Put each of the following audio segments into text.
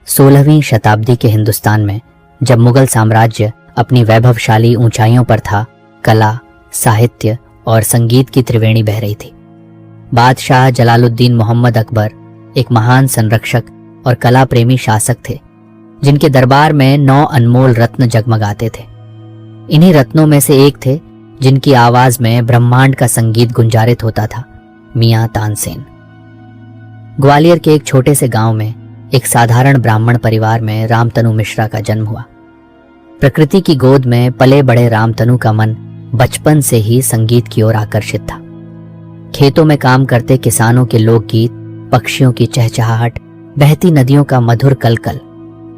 16वीं शताब्दी के हिंदुस्तान में जब मुगल साम्राज्य अपनी वैभवशाली ऊंचाइयों पर था, कला, साहित्य और संगीत की त्रिवेणी बह रही थी। बादशाह जलालुद्दीन मोहम्मद अकबर एक महान संरक्षक और कला प्रेमी शासक थे, जिनके दरबार में 9 अनमोल रत्न जगमगाते थे। इन्हीं रत्नों में से एक थे जिनकी आवाज में ब्रह्मांड का संगीत गुंजारित होता था, मियां तानसेन। ग्वालियर के एक छोटे से गांव में एक साधारण ब्राह्मण परिवार में रामतनु मिश्रा का जन्म हुआ। प्रकृति की गोद में पले बड़े रामतनु का मन बचपन से ही संगीत की ओर आकर्षित था। खेतों में काम करते किसानों के लोकगीत, पक्षियों की चहचहाहट, बहती नदियों का मधुर कलकल,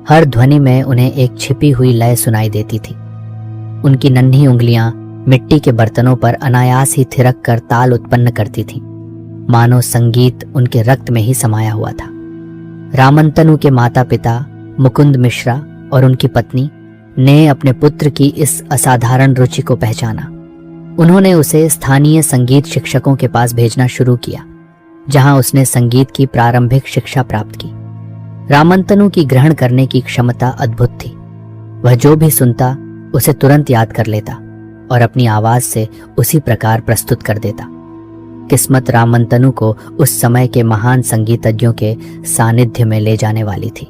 हर ध्वनि में उन्हें एक छिपी हुई लय सुनाई देती थी। उनकी नन्ही उंगलियां मिट्टी के बर्तनों पर अनायास ही थिरक कर ताल उत्पन्न करती थीं, मानो संगीत उनके रक्त में ही समाया हुआ था। रामतनु के माता पिता मुकुंद मिश्रा और उनकी पत्नी ने अपने पुत्र की इस असाधारण रुचि को पहचाना। उन्होंने उसे स्थानीय संगीत शिक्षकों के पास भेजना शुरू किया, जहां उसने संगीत की प्रारंभिक शिक्षा प्राप्त की। रामतनु की ग्रहण करने की क्षमता अद्भुत थी। वह जो भी सुनता उसे तुरंत याद कर लेता और अपनी आवाज से उसी प्रकार प्रस्तुत कर देता। किस्मत रामतनु को उस समय के महान संगीतज्ञों के सानिध्य में ले जाने वाली थी।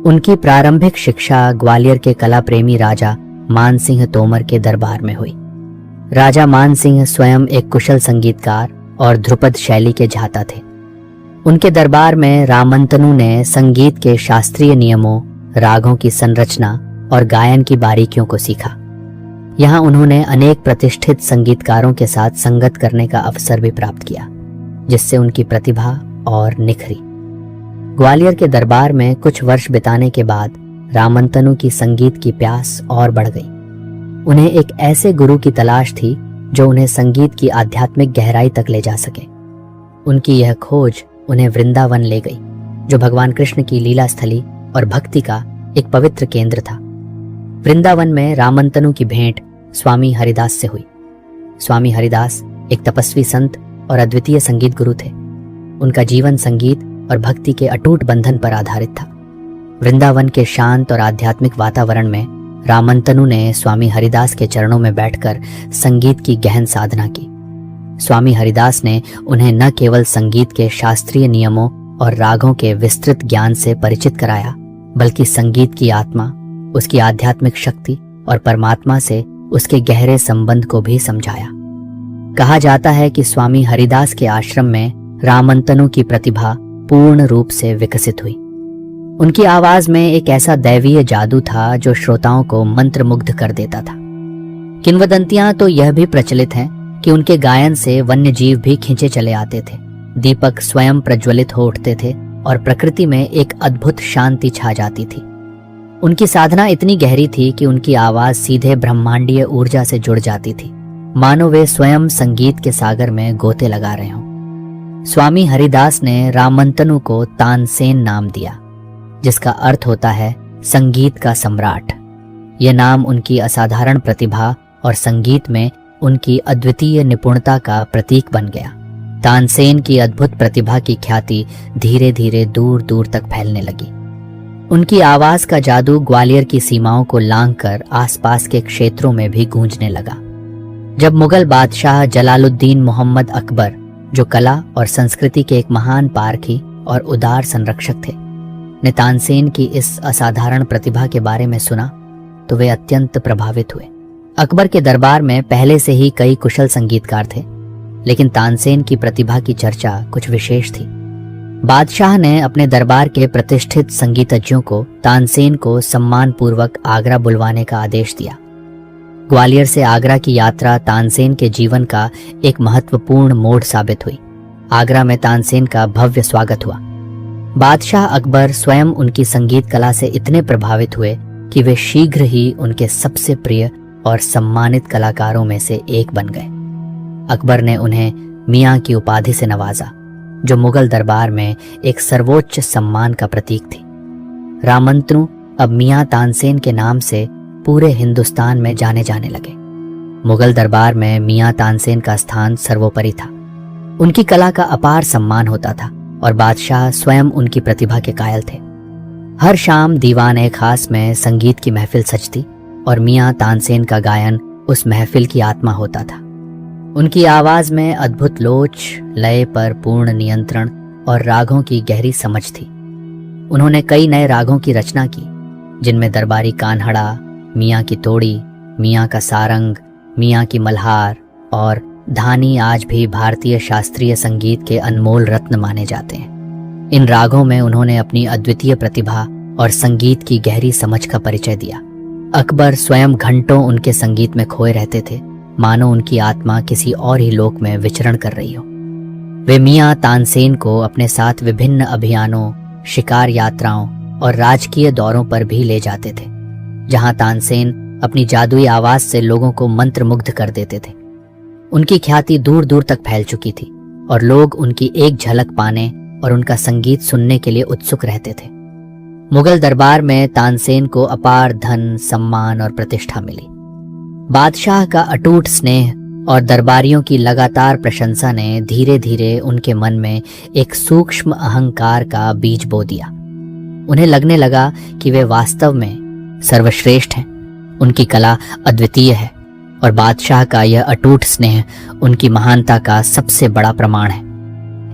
उनकी प्रारंभिक शिक्षा ग्वालियर के कला प्रेमी राजा मानसिंह तोमर के दरबार में हुई। राजा मानसिंह स्वयं एक कुशल संगीतकार और ध्रुपद शैली के झाता थे। उनके दरबार में रामतनु ने संगीत के शास्त्रीय नियमों, रागों की संरचना और गायन की बारीकियों को सीखा। यहाँ उन्होंने अनेक प्रतिष्ठित संगीतकारों के साथ संगत करने का अवसर भी प्राप्त किया, जिससे उनकी प्रतिभा और निखरी। ग्वालियर के दरबार में कुछ वर्ष बिताने के बाद रामतनु की संगीत की प्यास और बढ़ गई। उन्हें एक ऐसे गुरु की तलाश थी जो उन्हें संगीत की आध्यात्मिक गहराई तक ले जा सके। उनकी यह खोज उन्हें वृंदावन ले गई, जो भगवान कृष्ण की लीला स्थली और भक्ति का एक पवित्र केंद्र था। वृंदावन में रामतनु की भेंट स्वामी हरिदास से हुई। स्वामी हरिदास एक तपस्वी संत और अद्वितीय संगीत गुरु थे। उनका जीवन संगीत और भक्ति के अटूट बंधन पर आधारित था। वृंदावन के शांत और आध्यात्मिक वातावरण में रामतनु ने स्वामी हरिदास के चरणों में बैठकर संगीत की गहन साधना की। स्वामी हरिदास ने उन्हें न केवल संगीत के शास्त्रीय नियमों और रागों के विस्तृत ज्ञान से परिचित कराया, बल्कि संगीत की आत्मा, उसकी आध्यात्मिक शक्ति और परमात्मा से उसके गहरे संबंध को भी समझाया। कहा जाता है कि स्वामी हरिदास के आश्रम में रामतनु की प्रतिभा पूर्ण रूप से विकसित हुई। उनकी आवाज में एक ऐसा दैवीय जादू था जो श्रोताओं को मंत्रमुग्ध कर देता था। किंवदंतियां तो यह भी प्रचलित हैं कि उनके गायन से वन्य जीव भी खींचे चले आते थे, दीपक स्वयं प्रज्वलित हो उठते थे और प्रकृति में एक अद्भुत शांति छा जाती थी। उनकी साधना इतनी गहरी थी कि उनकी आवाज सीधे ब्रह्मांडीय ऊर्जा से जुड़ जाती थी, मानो वे स्वयं संगीत के सागर में गोते लगा रहे हों। स्वामी हरिदास ने रामतनु को तानसेन नाम दिया, जिसका अर्थ होता है संगीत का सम्राट। यह नाम उनकी असाधारण प्रतिभा और संगीत में उनकी अद्वितीय निपुणता का प्रतीक बन गया। तानसेन की अद्भुत प्रतिभा की ख्याति धीरे धीरे दूर दूर तक फैलने लगी। उनकी आवाज का जादू ग्वालियर की सीमाओं को लांघकर आसपास के क्षेत्रों में भी गूंजने लगा। जब मुगल बादशाह जलालुद्दीन मोहम्मद अकबर, जो कला और संस्कृति के एक महान पारखी और उदार संरक्षक थे, ने तानसेन की इस असाधारण प्रतिभा के बारे में सुना तो वे अत्यंत प्रभावित हुए। अकबर के दरबार में पहले से ही कई कुशल संगीतकार थे, लेकिन तानसेन की प्रतिभा की चर्चा कुछ विशेष थी। बादशाह ने अपने दरबार के प्रतिष्ठित संगीतज्ञों को तानसेन को सम्मान पूर्वक आगरा बुलवाने का आदेश दिया। ग्वालियर से आगरा की यात्रा तानसेन के जीवन का एक महत्वपूर्ण मोड़ साबित हुई। आगरा में तानसेन का भव्य स्वागत हुआ। बादशाह अकबर स्वयं उनकी संगीत कला से इतने प्रभावित हुए कि वे शीघ्र ही उनके सबसे प्रिय और सम्मानित कलाकारों में से एक बन गए। अकबर ने उन्हें मियां की उपाधि से नवाजा, जो मुगल दरबार में एक सर्वोच्च सम्मान का प्रतीक थी। रामतनु अब मियां तानसेन के नाम से पूरे हिंदुस्तान में जाने जाने लगे। मुगल दरबार में मियां तानसेन का स्थान सर्वोपरि था। उनकी कला का अपार सम्मान होता था और बादशाह स्वयं उनकी प्रतिभा के कायल थे। हर शाम दीवान खास में संगीत की महफिल सजती और मियां तानसेन का गायन उस महफिल की आत्मा होता था। उनकी आवाज में अद्भुत लोच, लय पर पूर्ण नियंत्रण और रागों की गहरी समझ थी। उन्होंने कई नए रागों की रचना की, जिनमें दरबारी कान्हड़ा, मियां की तोड़ी, मियां का सारंग, मियां की मल्हार और धानी आज भी भारतीय शास्त्रीय संगीत के अनमोल रत्न माने जाते हैं। इन रागों में उन्होंने अपनी अद्वितीय प्रतिभा और संगीत की गहरी समझ का परिचय दिया। अकबर स्वयं घंटों उनके संगीत में खोए रहते थे, मानो उनकी आत्मा किसी और ही लोक में विचरण कर रही हो। वे मियां तानसेन को अपने साथ विभिन्न अभियानों, शिकार यात्राओं और राजकीय दौरों पर भी ले जाते थे, जहां तानसेन अपनी जादुई आवाज से लोगों को मंत्रमुग्ध कर देते थे। उनकी ख्याति दूर दूर तक फैल चुकी थी और लोग उनकी एक झलक पाने और उनका संगीत सुनने के लिए उत्सुक रहते थे। मुगल दरबार में तानसेन को अपार धन, सम्मान और प्रतिष्ठा मिली। बादशाह का अटूट स्नेह और दरबारियों की लगातार प्रशंसा ने धीरे धीरे उनके मन में एक सूक्ष्म अहंकार का बीज बो दिया। उन्हें लगने लगा कि वे वास्तव में सर्वश्रेष्ठ हैं, उनकी कला अद्वितीय है और बादशाह का यह अटूट स्नेह उनकी महानता का सबसे बड़ा प्रमाण है।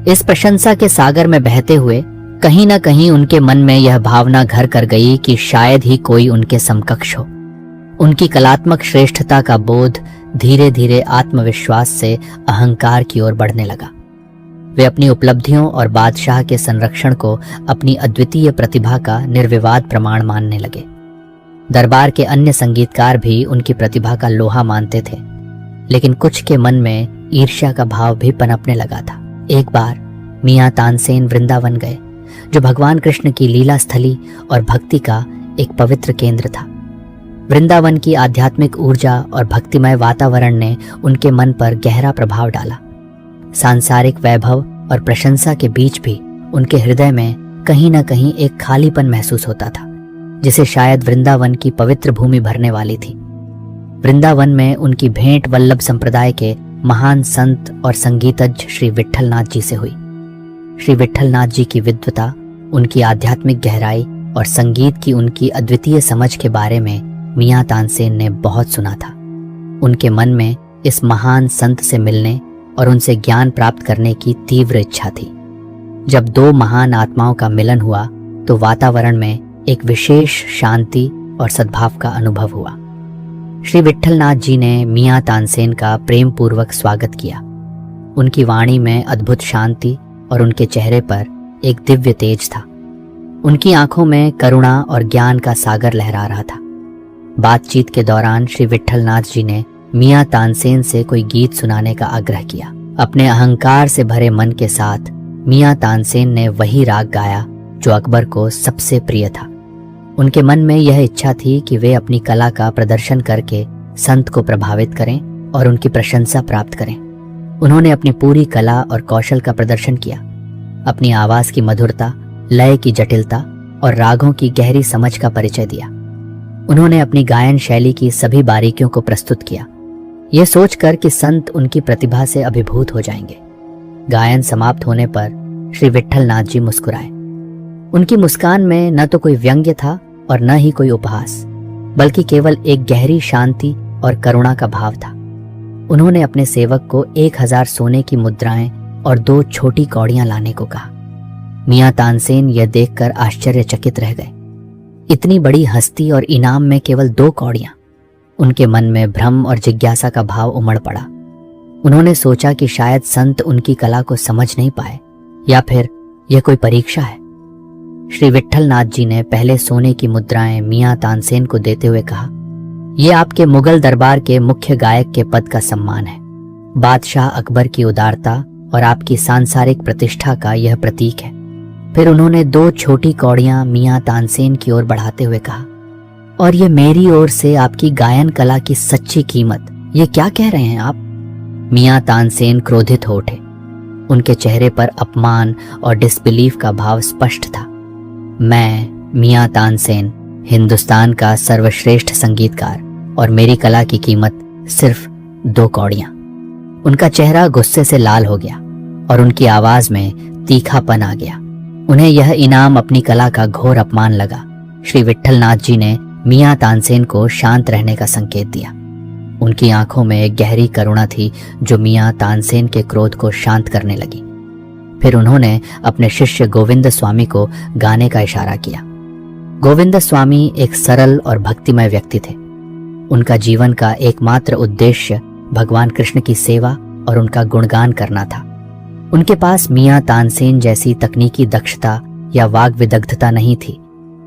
इस प्रशंसा के सागर में बहते हुए कहीं न कहीं उनके मन में यह भावना घर कर गई कि शायद ही कोई उनके समकक्ष हो। उनकी कलात्मक श्रेष्ठता का बोध धीरे धीरे आत्मविश्वास से अहंकार की ओर बढ़ने लगा। वे अपनी उपलब्धियों और बादशाह के संरक्षण को अपनी अद्वितीय प्रतिभा का निर्विवाद प्रमाण मानने लगे। दरबार के अन्य संगीतकार भी उनकी प्रतिभा का लोहा मानते थे, लेकिन कुछ के मन में ईर्ष्या का भाव भी पनपने लगा था। एक बार मियां तानसेन वृंदावन गए, जो भगवान कृष्ण की लीला स्थली और भक्ति का एक पवित्र केंद्र था। वृंदावन की आध्यात्मिक ऊर्जा और भक्तिमय वातावरण ने उनके मन पर गहरा प्रभाव डाला। सांसारिक वैभव और प्रशंसा के बीच भी उनके हृदय में कहीं न कहीं एक खालीपन महसूस होता था, जिसे शायद वृंदावन की पवित्र भूमि भरने वाली थी। वृंदावन में उनकी भेंट वल्लभ संप्रदाय के महान संत और संगीतज्ञ श्री विट्ठलनाथ जी से हुई। श्री विट्ठलनाथ जी की विद्वता, उनकी आध्यात्मिक गहराई और संगीत की उनकी अद्वितीय समझ के बारे में मियां तानसेन ने बहुत सुना था। उनके मन में इस महान संत से मिलने और उनसे ज्ञान प्राप्त करने की तीव्र इच्छा थी। जब दो महान आत्माओं का मिलन हुआ तो वातावरण में एक विशेष शांति और सद्भाव का अनुभव हुआ। श्री विट्ठलनाथ जी ने मियां तानसेन का प्रेम पूर्वक स्वागत किया। उनकी वाणी में अद्भुत शांति और उनके चेहरे पर एक दिव्य तेज था। उनकी आंखों में करुणा और ज्ञान का सागर लहरा रहा था। बातचीत के दौरान श्री विट्ठलनाथ जी ने मियां तानसेन से कोई गीत सुनाने का आग्रह किया। अपने अहंकार से भरे मन के साथ मियां तानसेन ने वही राग गाया जो अकबर को सबसे प्रिय था। उनके मन में यह इच्छा थी कि वे अपनी कला का प्रदर्शन करके संत को प्रभावित करें और उनकी प्रशंसा प्राप्त करें। उन्होंने अपनी पूरी कला और कौशल का प्रदर्शन किया। अपनी आवाज की मधुरता, लय की जटिलता और रागों की गहरी समझ का परिचय दिया। उन्होंने अपनी गायन शैली की सभी बारीकियों को प्रस्तुत किया, यह सोचकर कि संत उनकी प्रतिभा से अभिभूत हो जाएंगे। गायन समाप्त होने पर श्री विट्ठलनाथ जी मुस्कुराए। उनकी मुस्कान में न तो कोई व्यंग्य था और न ही कोई उपहास, बल्कि केवल एक गहरी शांति और करुणा का भाव था। उन्होंने अपने सेवक को 1000 सोने की मुद्राएं और 2 छोटी कौड़ियां लाने को कहा। मियां तानसेन यह देखकर आश्चर्यचकित रह गए। इतनी बड़ी हस्ती और इनाम में केवल 2 कौड़ियां। उनके मन में भ्रम और जिज्ञासा का भाव उमड़ पड़ा। उन्होंने सोचा कि शायद संत उनकी कला को समझ नहीं पाए या फिर यह कोई परीक्षा है। श्री विट्ठलनाथ जी ने पहले सोने की मुद्राएं मियां तानसेन को देते हुए कहा, यह आपके मुगल दरबार के मुख्य गायक के पद का सम्मान है। बादशाह अकबर की उदारता और आपकी सांसारिक प्रतिष्ठा का यह प्रतीक है। फिर उन्होंने 2 छोटी कौड़ियां मियां तानसेन की ओर बढ़ाते हुए कहा, और ये मेरी ओर से आपकी गायन कला की सच्ची कीमत। ये क्या कह रहे हैं आप? मियां तानसेन क्रोधित हो उठे। उनके चेहरे पर अपमान और डिसबिलीफ का भाव स्पष्ट था। मैं मियां तानसेन, हिंदुस्तान का सर्वश्रेष्ठ संगीतकार, और मेरी कला की कीमत सिर्फ 2 कौड़ियां। उनका चेहरा गुस्से से लाल हो गया और उनकी आवाज में तीखापन आ गया। उन्हें यह इनाम अपनी कला का घोर अपमान लगा। श्री विट्ठलनाथ जी ने मियां तानसेन को शांत रहने का संकेत दिया। उनकी आंखों में एक गहरी करुणा थी जो मियां तानसेन के क्रोध को शांत करने लगी। फिर उन्होंने अपने शिष्य गोविंद स्वामी को गाने का इशारा किया। गोविंद स्वामी एक सरल और भक्तिमय व्यक्ति थे। उनका जीवन का एकमात्र उद्देश्य भगवान कृष्ण की सेवा और उनका गुणगान करना था। उनके पास मियां तानसेन जैसी तकनीकी दक्षता या वाग विदग्धता नहीं थी,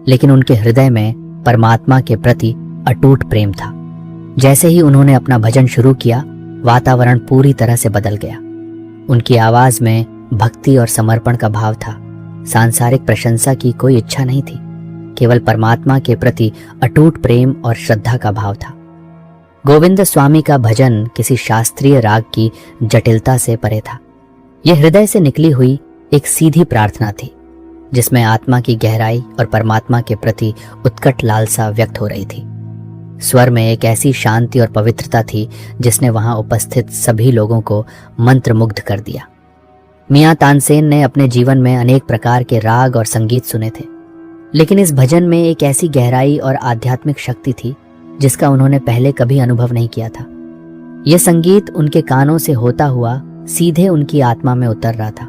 लेकिन उनके हृदय में परमात्मा के प्रति अटूट प्रेम था। जैसे ही उन्होंने अपना भजन शुरू किया, वातावरण पूरी तरह से बदल गया। उनकी आवाज में भक्ति और समर्पण का भाव था। सांसारिक प्रशंसा की कोई इच्छा नहीं थी, केवल परमात्मा के प्रति अटूट प्रेम और श्रद्धा का भाव था। गोविंद स्वामी का भजन किसी शास्त्रीय राग की जटिलता से परे था। यह हृदय से निकली हुई एक सीधी प्रार्थना थी, जिसमें आत्मा की गहराई और परमात्मा के प्रति उत्कट लालसा व्यक्त हो रही थी। स्वर में एक ऐसी शांति और पवित्रता थी जिसने वहां उपस्थित सभी लोगों को मंत्रमुग्ध कर दिया। मियां तानसेन ने अपने जीवन में अनेक प्रकार के राग और संगीत सुने थे, लेकिन इस भजन में एक ऐसी गहराई और आध्यात्मिक शक्ति थी जिसका उन्होंने पहले कभी अनुभव नहीं किया था। यह संगीत उनके कानों से होता हुआ सीधे उनकी आत्मा में उतर रहा था,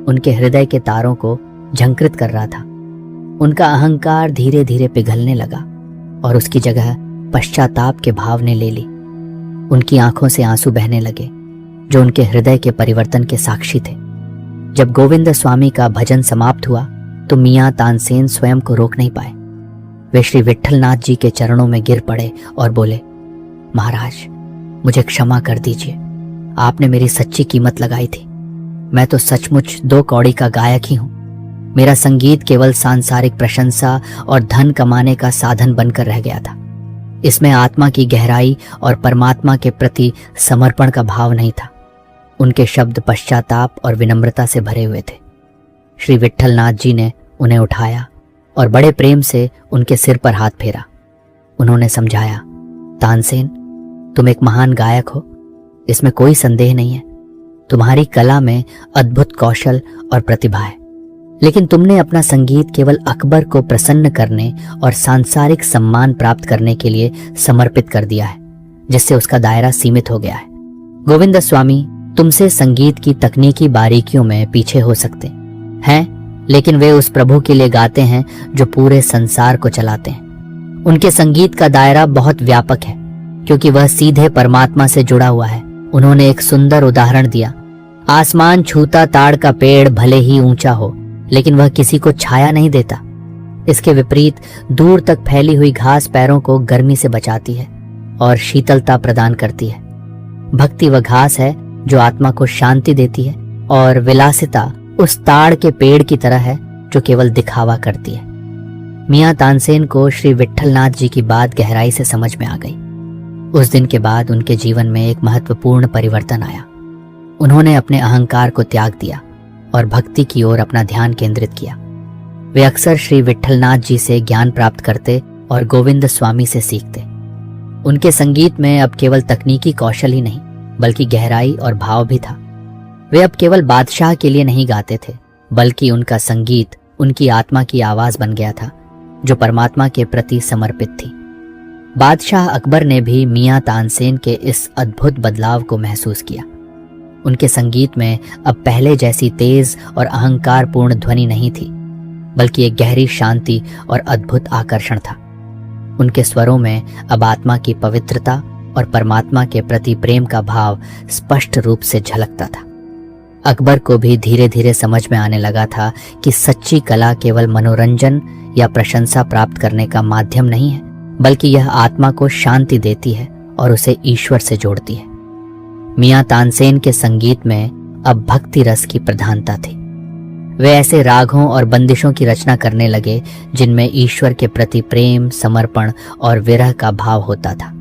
उनके हृदय के तारों को झंकृत कर रहा था। उनका अहंकार धीरे धीरे पिघलने लगा और उसकी जगह पश्चाताप के भाव ने ले ली। उनकी आंखों से आंसू बहने लगे जो उनके हृदय के परिवर्तन के साक्षी थे। जब गोविंद स्वामी का भजन समाप्त हुआ तो मियां तानसेन स्वयं को रोक नहीं पाए। वे श्री विट्ठलनाथ जी के चरणों में गिर पड़े और बोले, महाराज, मुझे क्षमा कर दीजिए। आपने मेरी सच्ची कीमत लगाई थी। मैं तो सचमुच 2 कौड़ी का गायक ही हूं। मेरा संगीत केवल सांसारिक प्रशंसा और धन कमाने का साधन बनकर रह गया था। इसमें आत्मा की गहराई और परमात्मा के प्रति समर्पण का भाव नहीं था। उनके शब्द पश्चाताप और विनम्रता से भरे हुए थे। श्री विट्ठलनाथ जी ने उन्हें उठाया और बड़े प्रेम से उनके सिर पर हाथ फेरा। उन्होंने समझाया, तानसेन, तुम एक महान गायक हो, इसमें कोई संदेह नहीं है। तुम्हारी कला में अद्भुत कौशल और प्रतिभा है, लेकिन तुमने अपना संगीत केवल अकबर को प्रसन्न करने और सांसारिक सम्मान प्राप्त करने के लिए समर्पित कर दिया है, जिससे उसका दायरा सीमित हो गया है। गोविंद स्वामी तुमसे संगीत की तकनीकी बारीकियों में पीछे हो सकते हैं, लेकिन वे उस प्रभु के लिए गाते हैं जो पूरे संसार को चलाते हैं। उनके संगीत का दायरा बहुत व्यापक है क्योंकि वह सीधे परमात्मा से जुड़ा हुआ है। उन्होंने एक सुंदर उदाहरण दिया। आसमान छूता ताड़ का पेड़ भले ही ऊंचा हो, लेकिन वह किसी को छाया नहीं देता। इसके विपरीत दूर तक फैली हुई घास पैरों को गर्मी से बचाती है और शीतलता प्रदान करती है। भक्ति वह घास है जो आत्मा को शांति देती है, और विलासिता उस ताड़ के पेड़ की तरह है जो केवल दिखावा करती है। मियां तानसेन को श्री विट्ठलनाथ जी की बात गहराई से समझ में आ गई। उस दिन के बाद उनके जीवन में एक महत्वपूर्ण परिवर्तन आया। उन्होंने अपने अहंकार को त्याग दिया और भक्ति की ओर अपना ध्यान केंद्रित किया। वे अक्सर श्री विट्ठलनाथ जी से ज्ञान प्राप्त करते और गोविंद स्वामी से सीखते। उनके संगीत में अब केवल तकनीकी कौशल ही नहीं, बल्कि गहराई और भाव भी था। वे अब केवल बादशाह के लिए नहीं गाते थे, बल्कि उनका संगीत उनकी आत्मा की आवाज बन गया था जो परमात्मा के प्रति समर्पित थी। बादशाह अकबर ने भी मियां तानसेन के इस अद्भुत बदलाव को महसूस किया। उनके संगीत में अब पहले जैसी तेज और अहंकारपूर्ण ध्वनि नहीं थी, बल्कि एक गहरी शांति और अद्भुत आकर्षण था। उनके स्वरों में अब आत्मा की पवित्रता और परमात्मा के प्रति प्रेम का भाव स्पष्ट रूप से झलकता था। अकबर को भी धीरे धीरे समझ में आने लगा था कि सच्ची कला केवल मनोरंजन या प्रशंसा प्राप्त करने का माध्यम नहीं है, बल्कि यह आत्मा को शांति देती है और उसे ईश्वर से जोड़ती है। मियां तानसेन के संगीत में अब भक्ति रस की प्रधानता थी। वे ऐसे रागों और बंदिशों की रचना करने लगे जिनमें ईश्वर के प्रति प्रेम, समर्पण और विरह का भाव होता था।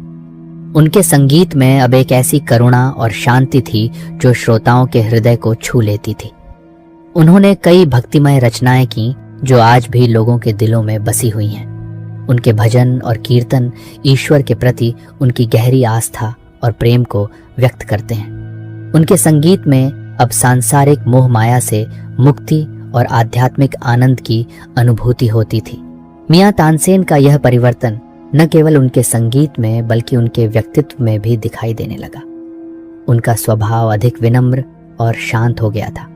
उनके संगीत में अब एक ऐसी करुणा और शांति थी जो श्रोताओं के हृदय को छू लेती थी। उन्होंने कई भक्तिमय रचनाएं की जो आज भी लोगों के दिलों में बसी हुई हैं। उनके भजन और कीर्तन ईश्वर के प्रति उनकी गहरी आस्था और प्रेम को व्यक्त करते हैं। उनके संगीत में अब सांसारिक मोह माया से मुक्ति और आध्यात्मिक आनंद की अनुभूति होती थी। मियां तानसेन का यह परिवर्तन न केवल उनके संगीत में बल्कि उनके व्यक्तित्व में भी दिखाई देने लगा। उनका स्वभाव अधिक विनम्र और शांत हो गया था।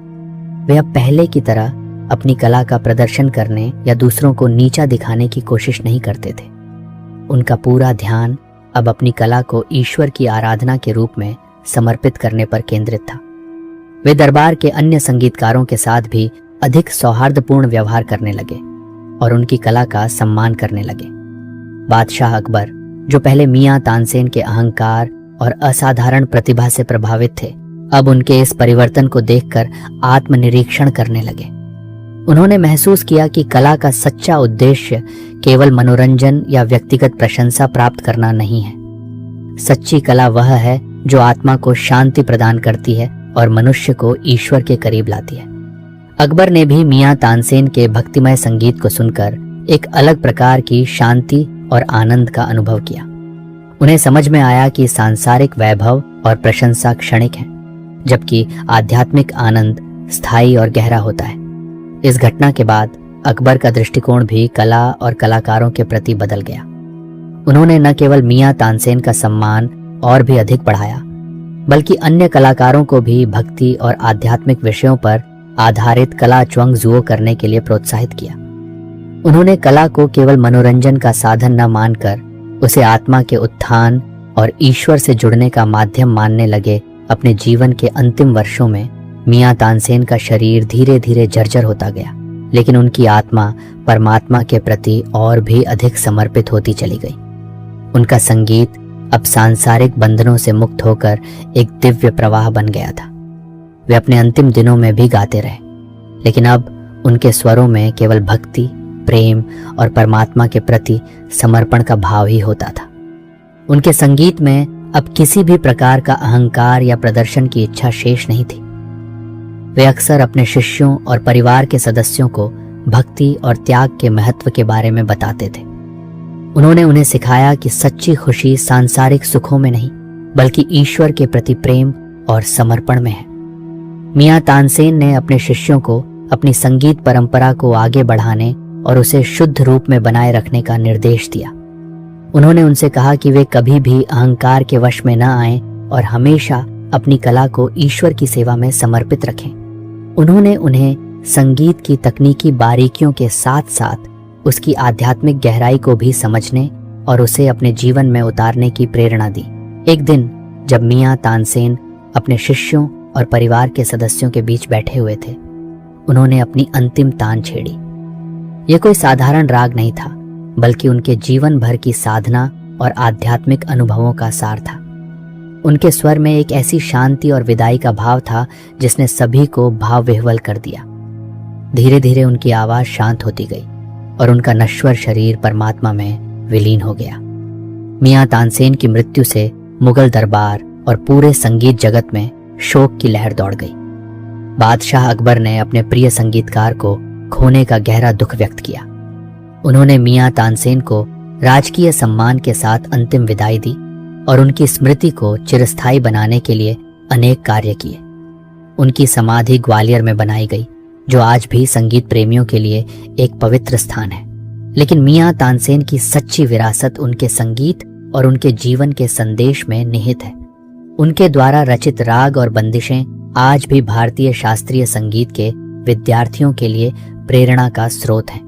वे अब पहले की तरह अपनी कला का प्रदर्शन करने या दूसरों को नीचा दिखाने की कोशिश नहीं करते थे। उनका पूरा ध्यान अब अपनी कला को ईश्वर की आराधना के रूप में समर्पित करने पर केंद्रित था। वे दरबार के अन्य संगीतकारों के साथ भी अधिक सौहार्दपूर्ण व्यवहार करने लगे और उनकी कला का सम्मान करने लगे। बादशाह अकबर, जो पहले मियां तानसेन के अहंकार और असाधारण प्रतिभा से प्रभावित थे, अब उनके इस परिवर्तन को देखकर आत्मनिरीक्षण करने लगे। उन्होंने महसूस किया कि कला का सच्चा उद्देश्य केवल मनोरंजन या व्यक्तिगत प्रशंसा प्राप्त करना नहीं है। सच्ची कला वह है जो आत्मा को शांति प्रदान करती है और मनुष्य को ईश्वर के करीब लाती है। अकबर ने भी मियां तानसेन के भक्तिमय संगीत को सुनकर एक अलग प्रकार की शांति और आनंद का अनुभव किया। उन्हें समझ में आया कि सांसारिक वैभव और प्रशंसा क्षणिक है, जबकि आध्यात्मिक आनंद स्थायी और गहरा होता है। इस घटना के बाद अकबर का दृष्टिकोण भी कला और कलाकारों के प्रति बदल गया। उन्होंने न केवल मियां तानसेन का सम्मान और भी अधिक बढ़ाया, बल्कि अन्य कलाकारों को भी भक्ति और आध्यात्मिक विषयों पर आधारित कला च्वंगजुओ करने के लिए प्रोत्साहित किया। उन्होंने कला को केवल मनोरंजन का साधन न मानकर उसे आत्मा के उत्थान और ईश्वर से जुड़ने का माध्यम मानने लगे। अपने जीवन के अंतिम वर्षों में मियां तानसेन का शरीर धीरे धीरे जर्जर होता गया, लेकिन उनकी आत्मा परमात्मा के प्रति और भी अधिक समर्पित होती चली गई। उनका संगीत अब सांसारिक बंधनों से मुक्त होकर एक दिव्य प्रवाह बन गया था। वे अपने अंतिम दिनों में भी गाते रहे, लेकिन अब उनके स्वरों में केवल भक्ति, प्रेम और परमात्मा के प्रति समर्पण का भाव ही होता था। उनके संगीत में अब किसी भी प्रकार का अहंकार या प्रदर्शन की इच्छा शेष नहीं थी। वे अक्सर अपने शिष्यों और परिवार के सदस्यों को भक्ति और त्याग के महत्व के बारे में बताते थे। उन्होंने उन्हें सिखाया कि सच्ची खुशी सांसारिक सुखों में नहीं, बल्कि ईश्वर के प्रति प्रेम और समर्पण में है। मियां तानसेन ने अपने शिष्यों को अपनी संगीत परंपरा को आगे बढ़ाने और उसे शुद्ध रूप में बनाए रखने का निर्देश दिया। उन्होंने उनसे कहा कि वे कभी भी अहंकार के वश में न आएं और हमेशा अपनी कला को ईश्वर की सेवा में समर्पित रखें। उन्होंने उन्हें संगीत की तकनीकी बारीकियों के साथ साथ उसकी आध्यात्मिक गहराई को भी समझने और उसे अपने जीवन में उतारने की प्रेरणा दी। एक दिन जब मियां तानसेन अपने शिष्यों और परिवार के सदस्यों के बीच बैठे हुए थे, उन्होंने अपनी अंतिम तान छेड़ी। यह कोई साधारण राग नहीं था, बल्कि उनके जीवन भर की साधना और आध्यात्मिक अनुभवों का सार था। उनके स्वर में एक ऐसी शांति और विदाई का भाव था जिसने सभी को भाव विह्वल कर दिया। धीरे धीरे उनकी आवाज शांत होती गई और उनका नश्वर शरीर परमात्मा में विलीन हो गया। मियां तानसेन की मृत्यु से मुगल दरबार और पूरे संगीत जगत में शोक की लहर दौड़ गई। बादशाह अकबर ने अपने प्रिय संगीतकार को खोने का गहरा दुख व्यक्त किया। उन्होंने मियां तानसेन को राजकीय सम्मान के साथ अंतिम विदाई दी और उनकी स्मृति को चिरस्थायी बनाने के लिए अनेक कार्य किए। उनकी समाधि ग्वालियर में बनाई गई, जो आज भी संगीत प्रेमियों के लिए एक पवित्र स्थान है। लेकिन मियां तानसेन की सच्ची विरासत उनके संगीत और उनके जीवन के संदेश में निहित है। उनके द्वारा रचित राग और बंदिशें आज भी भारतीय शास्त्रीय संगीत के विद्यार्थियों के लिए प्रेरणा का स्रोत हैं।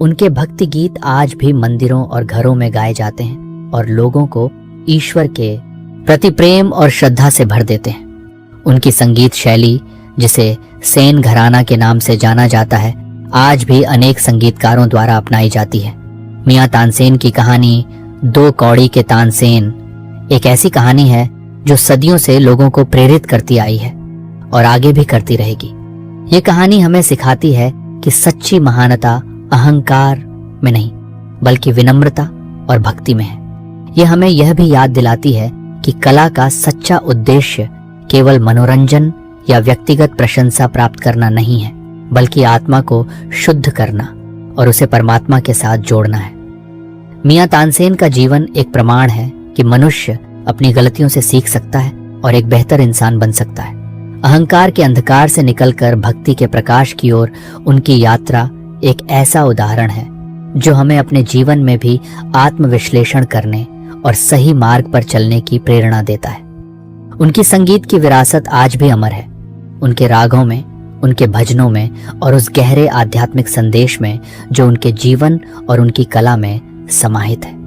उनके भक्ति गीत आज भी मंदिरों और घरों में गाए जाते हैं और लोगों को ईश्वर के प्रति प्रेम और श्रद्धा से भर देते हैं। उनकी संगीत शैली, जिसे सेन घराना के नाम से जाना जाता है, आज भी अनेक संगीतकारों द्वारा अपनाई जाती है। मियां तानसेन की कहानी दो कौड़ी के तानसेन एक ऐसी कहानी है जो सदियों से लोगों को प्रेरित करती आई है और आगे भी करती रहेगी। ये कहानी हमें सिखाती है कि सच्ची महानता अहंकार में नहीं, बल्कि विनम्रता और भक्ति में है। यह हमें यह भी याद दिलाती है कि कला का सच्चा उद्देश्य केवल मनोरंजन या व्यक्तिगत प्रशंसा प्राप्त करना नहीं है, बल्कि आत्मा को शुद्ध करना और उसे परमात्मा के साथ जोड़ना है। मियां तानसेन का जीवन एक प्रमाण है कि मनुष्य अपनी गलतियों से सीख सकता है और एक बेहतर इंसान बन सकता है। अहंकार के अंधकार से निकलकर भक्ति के प्रकाश की ओर उनकी यात्रा एक ऐसा उदाहरण है जो हमें अपने जीवन में भी आत्मविश्लेषण करने और सही मार्ग पर चलने की प्रेरणा देता है। उनकी संगीत की विरासत आज भी अमर है। उनके रागों में, उनके भजनों में और उस गहरे आध्यात्मिक संदेश में जो उनके जीवन और उनकी कला में समाहित है।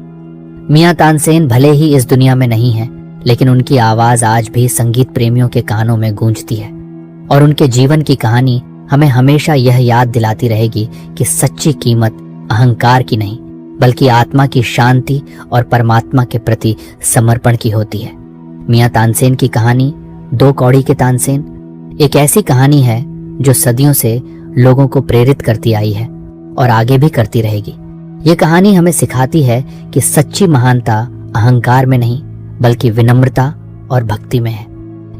मियां तानसेन भले ही इस दुनिया में नहीं है, लेकिन उनकी आवाज आज भी संगीत प्रेमियों के कानों में गूंजती है और उनके जीवन की कहानी हमें हमेशा यह याद दिलाती रहेगी कि सच्ची कीमत अहंकार की नहीं, बल्कि आत्मा की शांति और परमात्मा के प्रति समर्पण की होती है। मियां तानसेन की कहानी दो कौड़ी के तानसेन एक ऐसी कहानी है जो सदियों से लोगों को प्रेरित करती आई है और आगे भी करती रहेगी। ये कहानी हमें सिखाती है कि सच्ची महानता अहंकार में नहीं, बल्कि विनम्रता और भक्ति में है।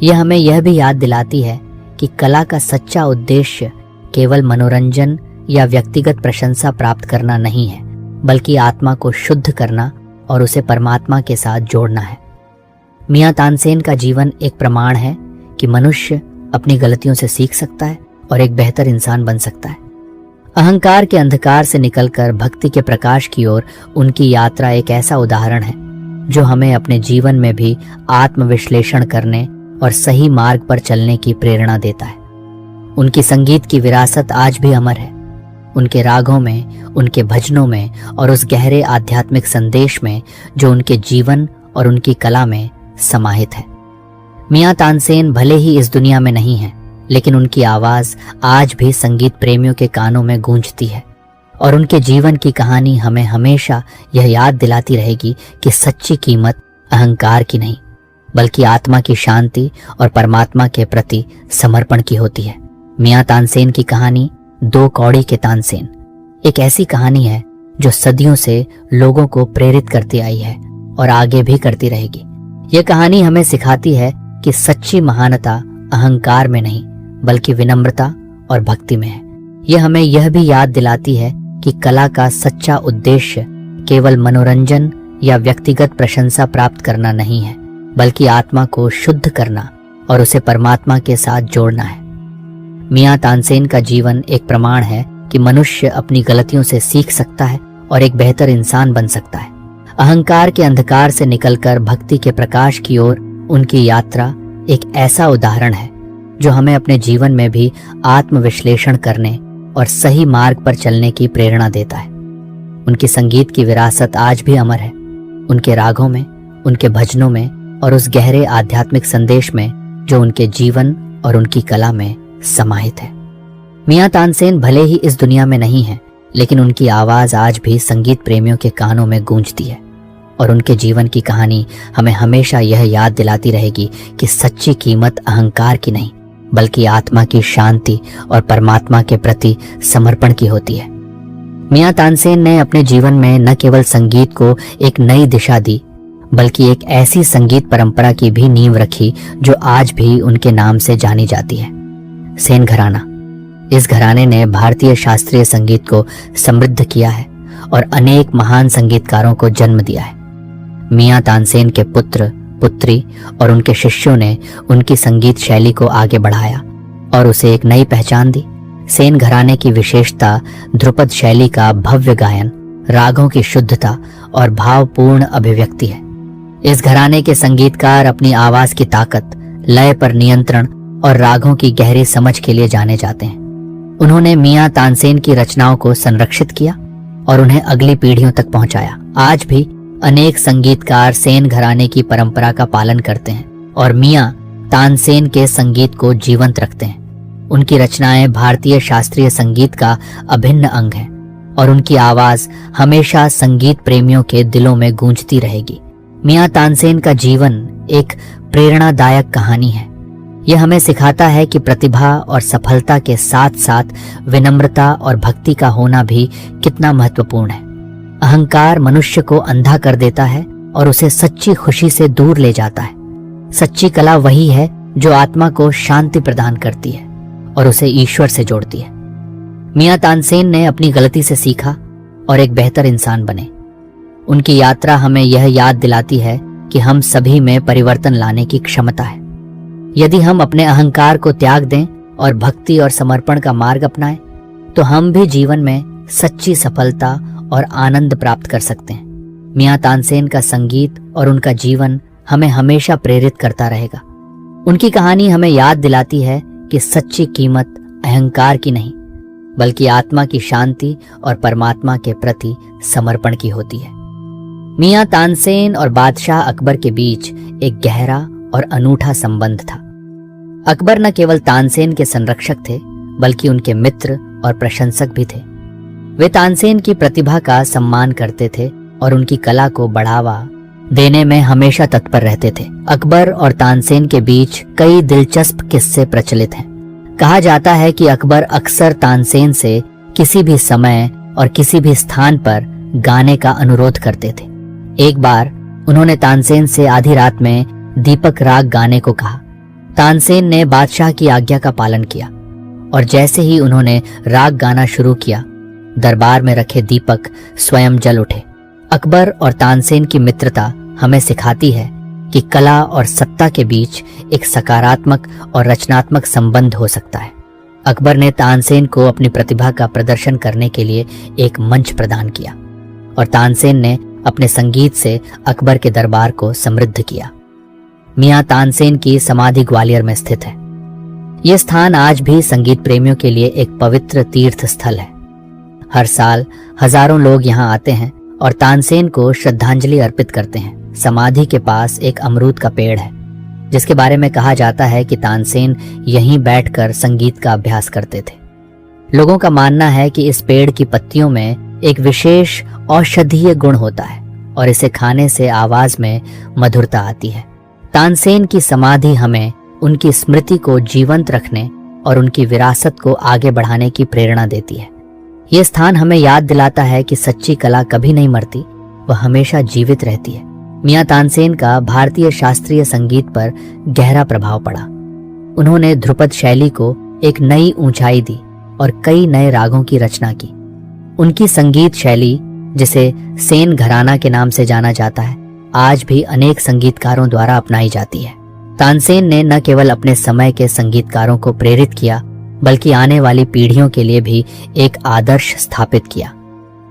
यह हमें यह भी याद दिलाती है कि कला का सच्चा उद्देश्य केवल मनोरंजन या व्यक्तिगत प्रशंसा प्राप्त करना नहीं है, बल्कि आत्मा को शुद्ध करना और उसे परमात्मा के साथ जोड़ना है। मियां तानसेन का जीवन एक प्रमाण है कि मनुष्य अपनी गलतियों से सीख सकता है और एक बेहतर इंसान बन सकता है। अहंकार के अंधकार से निकलकर भक्ति के प्रकाश की ओर उनकी यात्रा एक ऐसा उदाहरण है जो हमें अपने जीवन में भी आत्मविश्लेषण करने और सही मार्ग पर चलने की प्रेरणा देता है। उनकी संगीत की विरासत आज भी अमर है। उनके रागों में, उनके भजनों में और उस गहरे आध्यात्मिक संदेश में जो उनके जीवन और उनकी कला में समाहित है। मियां तानसेन भले ही इस दुनिया में नहीं है, लेकिन उनकी आवाज आज भी संगीत प्रेमियों के कानों में गूंजती है और उनके जीवन की कहानी हमें हमेशा यह याद दिलाती रहेगी कि सच्ची कीमत अहंकार की नहीं, बल्कि आत्मा की शांति और परमात्मा के प्रति समर्पण की होती है। मियां तानसेन की कहानी दो कौड़ी के तानसेन एक ऐसी कहानी है जो सदियों से लोगों को प्रेरित करती आई है और आगे भी करती रहेगी। यह कहानी हमें सिखाती है कि सच्ची महानता अहंकार में नहीं, बल्कि विनम्रता और भक्ति में है। यह हमें यह भी याद दिलाती है कि कला का सच्चा उद्देश्य केवल मनोरंजन या व्यक्तिगत प्रशंसा प्राप्त करना नहीं है, बल्कि आत्मा को शुद्ध करना और उसे परमात्मा के साथ जोड़ना है। मियां तानसेन का जीवन एक प्रमाण है कि मनुष्य अपनी गलतियों से सीख सकता है और एक बेहतर इंसान बन सकता है। अहंकार के अंधकार से निकलकर भक्ति के प्रकाश की ओर उनकी यात्रा एक ऐसा उदाहरण है जो हमें अपने जीवन में भी आत्मविश्लेषण करने और सही मार्ग पर चलने की प्रेरणा देता है। उनकी संगीत की विरासत आज भी अमर है। उनके रागों में, उनके भजनों में और उस गहरे आध्यात्मिक संदेश में जो उनके जीवन और उनकी कला में समाहित है। मियां तानसेन भले ही इस दुनिया में नहीं है, लेकिन उनकी आवाज आज भी संगीत प्रेमियों के कानों में गूंजती है और उनके जीवन की कहानी हमें हमेशा यह याद दिलाती रहेगी कि सच्ची कीमत अहंकार की नहीं, बल्कि आत्मा की शांति और परमात्मा के प्रति समर्पण की होती है। मियां तानसेन ने अपने जीवन में न केवल संगीत को एक नई दिशा दी, बल्कि एक ऐसी संगीत परंपरा की भी नींव रखी जो आज भी उनके नाम से जानी जाती है, सेन घराना। इस घराने ने भारतीय शास्त्रीय संगीत को समृद्ध किया है और अनेक महान संगीतकारों को जन्म दिया है। मियां तानसेन के पुत्र, पुत्री और उनके शिष्यों ने उनकी संगीत शैली को आगे बढ़ाया और उसे एक नई पहचान दी। सेन घराने की विशेषता ध्रुपद शैली का भव्य गायन, रागों की शुद्धता और भावपूर्ण अभिव्यक्ति है। इस घराने के संगीतकार अपनी आवाज की ताकत, लय पर नियंत्रण और रागों की गहरी समझ के लिए जाने जाते हैं। उन्होंने मियां तानसेन की रचनाओं को संरक्षित किया और उन्हें अगली पीढ़ियों तक पहुंचाया। आज भी अनेक संगीतकार सेन घराने की परंपरा का पालन करते हैं और मियां तानसेन के संगीत को जीवंत रखते हैं। उनकी रचनाएं भारतीय शास्त्रीय संगीत का अभिन्न अंग है और उनकी आवाज हमेशा संगीत प्रेमियों के दिलों में गूंजती रहेगी। मियां तानसेन का जीवन एक प्रेरणादायक कहानी है। यह हमें सिखाता है कि प्रतिभा और सफलता के साथ साथ विनम्रता और भक्ति का होना भी कितना महत्वपूर्ण है। अहंकार मनुष्य को अंधा कर देता है और उसे सच्ची खुशी से दूर ले जाता है। सच्ची कला वही है जो आत्मा को शांति प्रदान करती है और उसे ईश्वर से जोड़ती है। मियां तानसेन ने अपनी गलती से सीखा और एक बेहतर इंसान बने। उनकी यात्रा हमें यह याद दिलाती है कि हम सभी में परिवर्तन लाने की क्षमता है। यदि हम अपने अहंकार को त्याग दें और भक्ति और समर्पण का मार्ग अपनाएं, तो हम भी जीवन में सच्ची सफलता और आनंद प्राप्त कर सकते हैं। मियां तानसेन का संगीत और उनका जीवन हमें हमेशा प्रेरित करता रहेगा। उनकी कहानी हमें याद दिलाती है कि सच्ची कीमत अहंकार की नहीं, बल्कि आत्मा की शांति और परमात्मा के प्रति समर्पण की होती है। मियां तानसेन और बादशाह अकबर के बीच एक गहरा और अनूठा संबंध था। अकबर न केवल तानसेन के संरक्षक थे, बल्कि उनके मित्र और प्रशंसक भी थे। वे तानसेन की प्रतिभा का सम्मान करते थे और उनकी कला को बढ़ावा देने में हमेशा तत्पर रहते थे। अकबर और तानसेन के बीच कई दिलचस्प किस्से प्रचलित हैं। कहा जाता है कि अकबर अक्सर तानसेन से किसी भी समय और किसी भी स्थान पर गाने का अनुरोध करते थे। एक बार उन्होंने तानसेन से आधी रात में दीपक राग गाने को कहा। तानसेन ने बादशाह की आज्ञा का पालन किया और जैसे ही उन्होंने राग गाना शुरू किया, दरबार में रखे दीपक स्वयं जल उठे। अकबर और तानसेन की मित्रता हमें सिखाती है कि कला और सत्ता के बीच एक सकारात्मक और रचनात्मक संबंध हो सकता है। अकबर ने तानसेन को अपनी प्रतिभा का प्रदर्शन करने के लिए एक मंच प्रदान किया और तानसेन ने अपने संगीत से अकबर के दरबार को समृद्ध किया। मियां तानसेन की समाधि ग्वालियर में स्थित है। यह स्थान आज भी संगीत प्रेमियों के लिए एक पवित्र तीर्थ स्थल है। हर साल हजारों लोग यहाँ आते हैं और तानसेन को श्रद्धांजलि अर्पित करते हैं। समाधि के पास एक अमरूद का पेड़ है, जिसके बारे में कहा जाता है कि तानसेन यहीं बैठकर संगीत का अभ्यास करते थे। लोगों का मानना है कि इस पेड़ की पत्तियों में एक विशेष औषधीय गुण होता है और इसे खाने से आवाज में मधुरता आती है। तानसेन की समाधि हमें उनकी स्मृति को जीवंत रखने और उनकी विरासत को आगे बढ़ाने की प्रेरणा देती है। यह स्थान हमें याद दिलाता है कि सच्ची कला कभी नहीं मरती, वह हमेशा जीवित रहती है। मियां तानसेन का भारतीय शास्त्रीय संगीत पर गहरा प्रभाव पड़ा। उन्होंने ध्रुपद शैली को एक नई ऊंचाई दी और कई नए रागों की रचना की। उनकी संगीत शैली, जिसे सेन घराना के नाम से जाना जाता है, आज भी अनेक संगीतकारों द्वारा अपनाई जाती है। तानसेन ने न केवल अपने समय के संगीतकारों को प्रेरित किया, बल्कि आने वाली पीढ़ियों के लिए भी एक आदर्श स्थापित किया।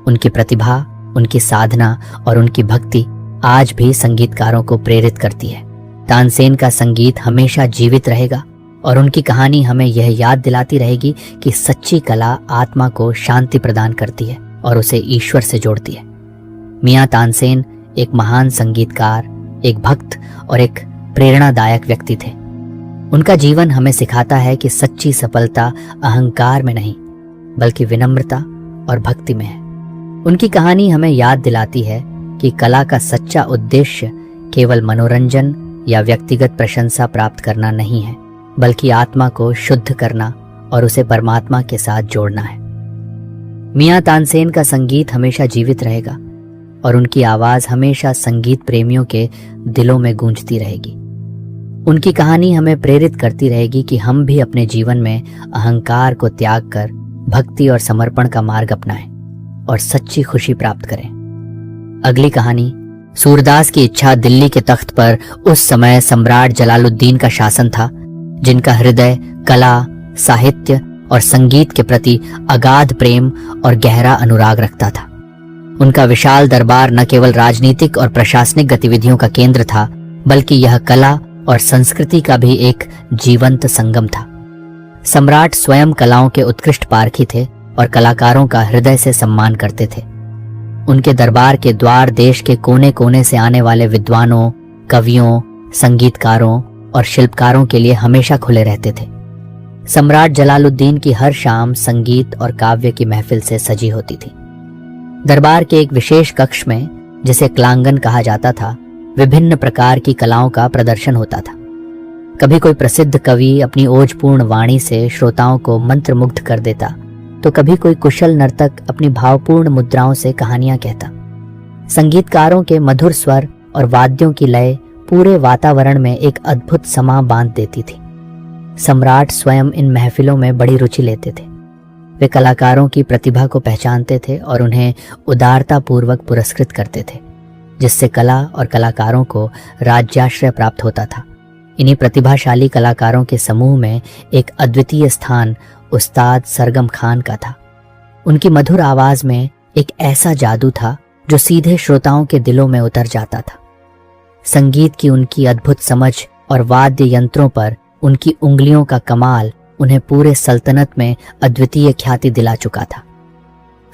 उनकी प्रतिभा, उनकी साधना और उनकी भक्ति आज भी संगीतकारों को प्रेरित करती है। तानसेन का संगीत हमेशा जीवित रहेगा और उनकी कहानी हमें यह याद दिलाती रहेगी कि सच्ची कला आत्मा को शांति प्रदान करती है और उसे ईश्वर से जोड़ती है। मियां तानसेन एक महान संगीतकार, एक भक्त और एक प्रेरणादायक व्यक्ति थे। उनका जीवन हमें सिखाता है कि सच्ची सफलता अहंकार में नहीं, बल्कि विनम्रता और भक्ति में है। उनकी कहानी हमें याद दिलाती है कि कला का सच्चा उद्देश्य केवल मनोरंजन या व्यक्तिगत प्रशंसा प्राप्त करना नहीं है, बल्कि आत्मा को शुद्ध करना और उसे परमात्मा के साथ जोड़ना है। मियां तानसेन का संगीत हमेशा जीवित रहेगा और उनकी आवाज हमेशा संगीत प्रेमियों के दिलों में गूंजती रहेगी। उनकी कहानी हमें प्रेरित करती रहेगी कि हम भी अपने जीवन में अहंकार को त्याग कर भक्ति और समर्पण का मार्ग अपनाएं और सच्ची खुशी प्राप्त करें। अगली कहानी, सूरदास की इच्छा। दिल्ली के तख्त पर उस समय सम्राट जलालुद्दीन का शासन था, जिनका हृदय कला, साहित्य और संगीत के प्रति अगाध प्रेम और गहरा अनुराग रखता था। उनका विशाल दरबार न केवल राजनीतिक और प्रशासनिक गतिविधियों का केंद्र था, बल्कि यह कला और संस्कृति का भी एक जीवंत संगम था। सम्राट स्वयं कलाओं के उत्कृष्ट पारखी थे और कलाकारों का हृदय से सम्मान करते थे। उनके दरबार के द्वार देश के कोने कोने से आने वाले विद्वानों, कवियों, संगीतकारों और शिल्पकारों के लिए हमेशा खुले रहते थे। सम्राट जलालुद्दीन की हर शाम संगीत और काव्य की महफिल से सजी होती थी। दरबार के एक विशेष कक्ष में, जिसे क्लांगन कहा जाता था, विभिन्न प्रकार की कलाओं का प्रदर्शन होता था। कभी कोई प्रसिद्ध कवि अपनी ओजपूर्ण वाणी से श्रोताओं को मंत्रमुग्ध कर देता, तो कभी कोई कुशल नर्तक अपनी भावपूर्ण मुद्राओं से कहानियां कहता। संगीतकारों के मधुर स्वर और वाद्यों की लय पूरे वातावरण में एक अद्भुत समा बांध देती थी। सम्राट स्वयं इन महफिलों में बड़ी रुचि लेते थे। वे कलाकारों की प्रतिभा को पहचानते थे और उन्हें उदारतापूर्वक पुरस्कृत करते थे, जिससे कला और कलाकारों को राज्याश्रय प्राप्त होता था। इन्हीं प्रतिभाशाली कलाकारों के समूह में एक अद्वितीय स्थान उस्ताद सरगम खान का था। उनकी मधुर आवाज में एक ऐसा जादू था जो सीधे श्रोताओं के दिलों में उतर जाता था। संगीत की उनकी अद्भुत समझ और वाद्य यंत्रों पर उनकी उंगलियों का कमाल उन्हें पूरे सल्तनत में अद्वितीय ख्याति दिला चुका था।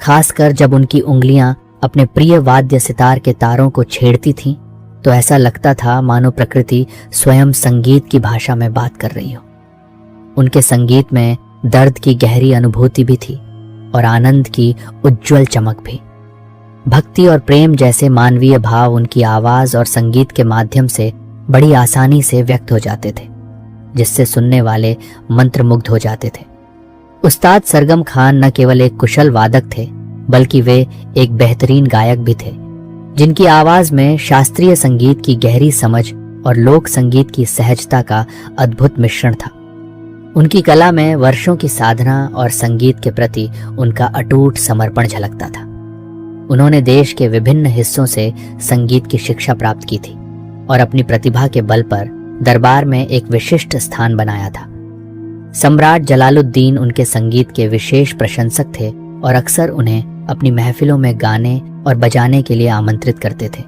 खासकर जब उनकी उंगलियां अपने प्रिय वाद्य सितार के तारों को छेड़ती थीं, तो ऐसा लगता था मानो प्रकृति स्वयं संगीत की भाषा में बात कर रही हो। उनके संगीत में दर्द की गहरी अनुभूति भी थी और आनंद की उज्जवल चमक भी। भक्ति और प्रेम जैसे मानवीय भाव उनकी आवाज और संगीत के माध्यम से बड़ी आसानी से व्यक्त हो जाते थे, जिससे सुनने वाले मंत्रमुग्ध हो जाते थे। उस्ताद सरगम खान न केवल एक कुशल वादक थे, बल्कि वे एक बेहतरीन गायक भी थे, जिनकी आवाज में शास्त्रीय संगीत की गहरी समझ और लोक संगीत की सहजता का अद्भुत मिश्रण था। उनकी कला में वर्षों की साधना और संगीत के प्रति उनका अटूट समर्पण झलकता था। उन्होंने देश के विभिन्न हिस्सों से संगीत की शिक्षा प्राप्त की थी और अपनी प्रतिभा के बल पर दरबार में एक विशिष्ट स्थान बनाया था। सम्राट जलालुद्दीन उनके संगीत के विशेष प्रशंसक थे और अक्सर उन्हें अपनी महफिलों में गाने और बजाने के लिए आमंत्रित करते थे।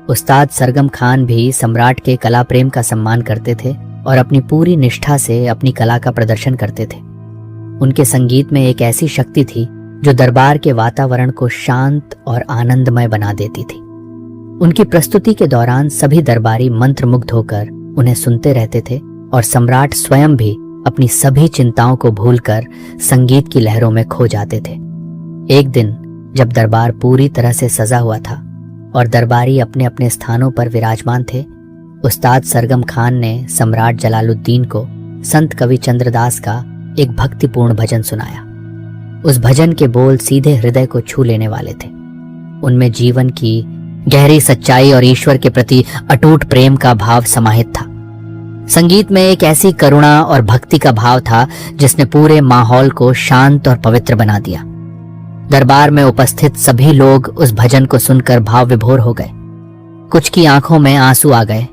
उस्ताद सरगम खान भी सम्राट के कला प्रेम का सम्मान करते थे और अपनी पूरी निष्ठा से अपनी कला का प्रदर्शन करते थे। उनके संगीत में एक ऐसी शक्ति थी जो दरबार के वातावरण को शांत और आनंदमय बना देती थी। उनकी प्रस्तुति के दौरान सभी दरबारी मंत्रमुग्ध होकर उन्हें सुनते रहते थे और सम्राट स्वयं भी अपनी सभी चिंताओं को भूलकर संगीत की लहरों में खो जाते थे। एक दिन जब दरबार पूरी तरह से सजा हुआ था और दरबारी अपने अपने स्थानों पर विराजमान थे, उस्ताद सरगम खान ने सम्राट जलालुद्दीन को संत कवि चंद्रदास का एक भक्तिपूर्ण भजन सुनाया। उस भजन के बोल सीधे हृदय को छू लेने वाले थे। उनमें जीवन की गहरी सच्चाई और ईश्वर के प्रति अटूट प्रेम का भाव समाहित था। संगीत में एक ऐसी करुणा और भक्ति का भाव था जिसने पूरे माहौल को शांत और पवित्र बना दिया। दरबार में उपस्थित सभी लोग उस भजन को सुनकर भाव विभोर हो गए। कुछ की आंखों में आंसू आ गए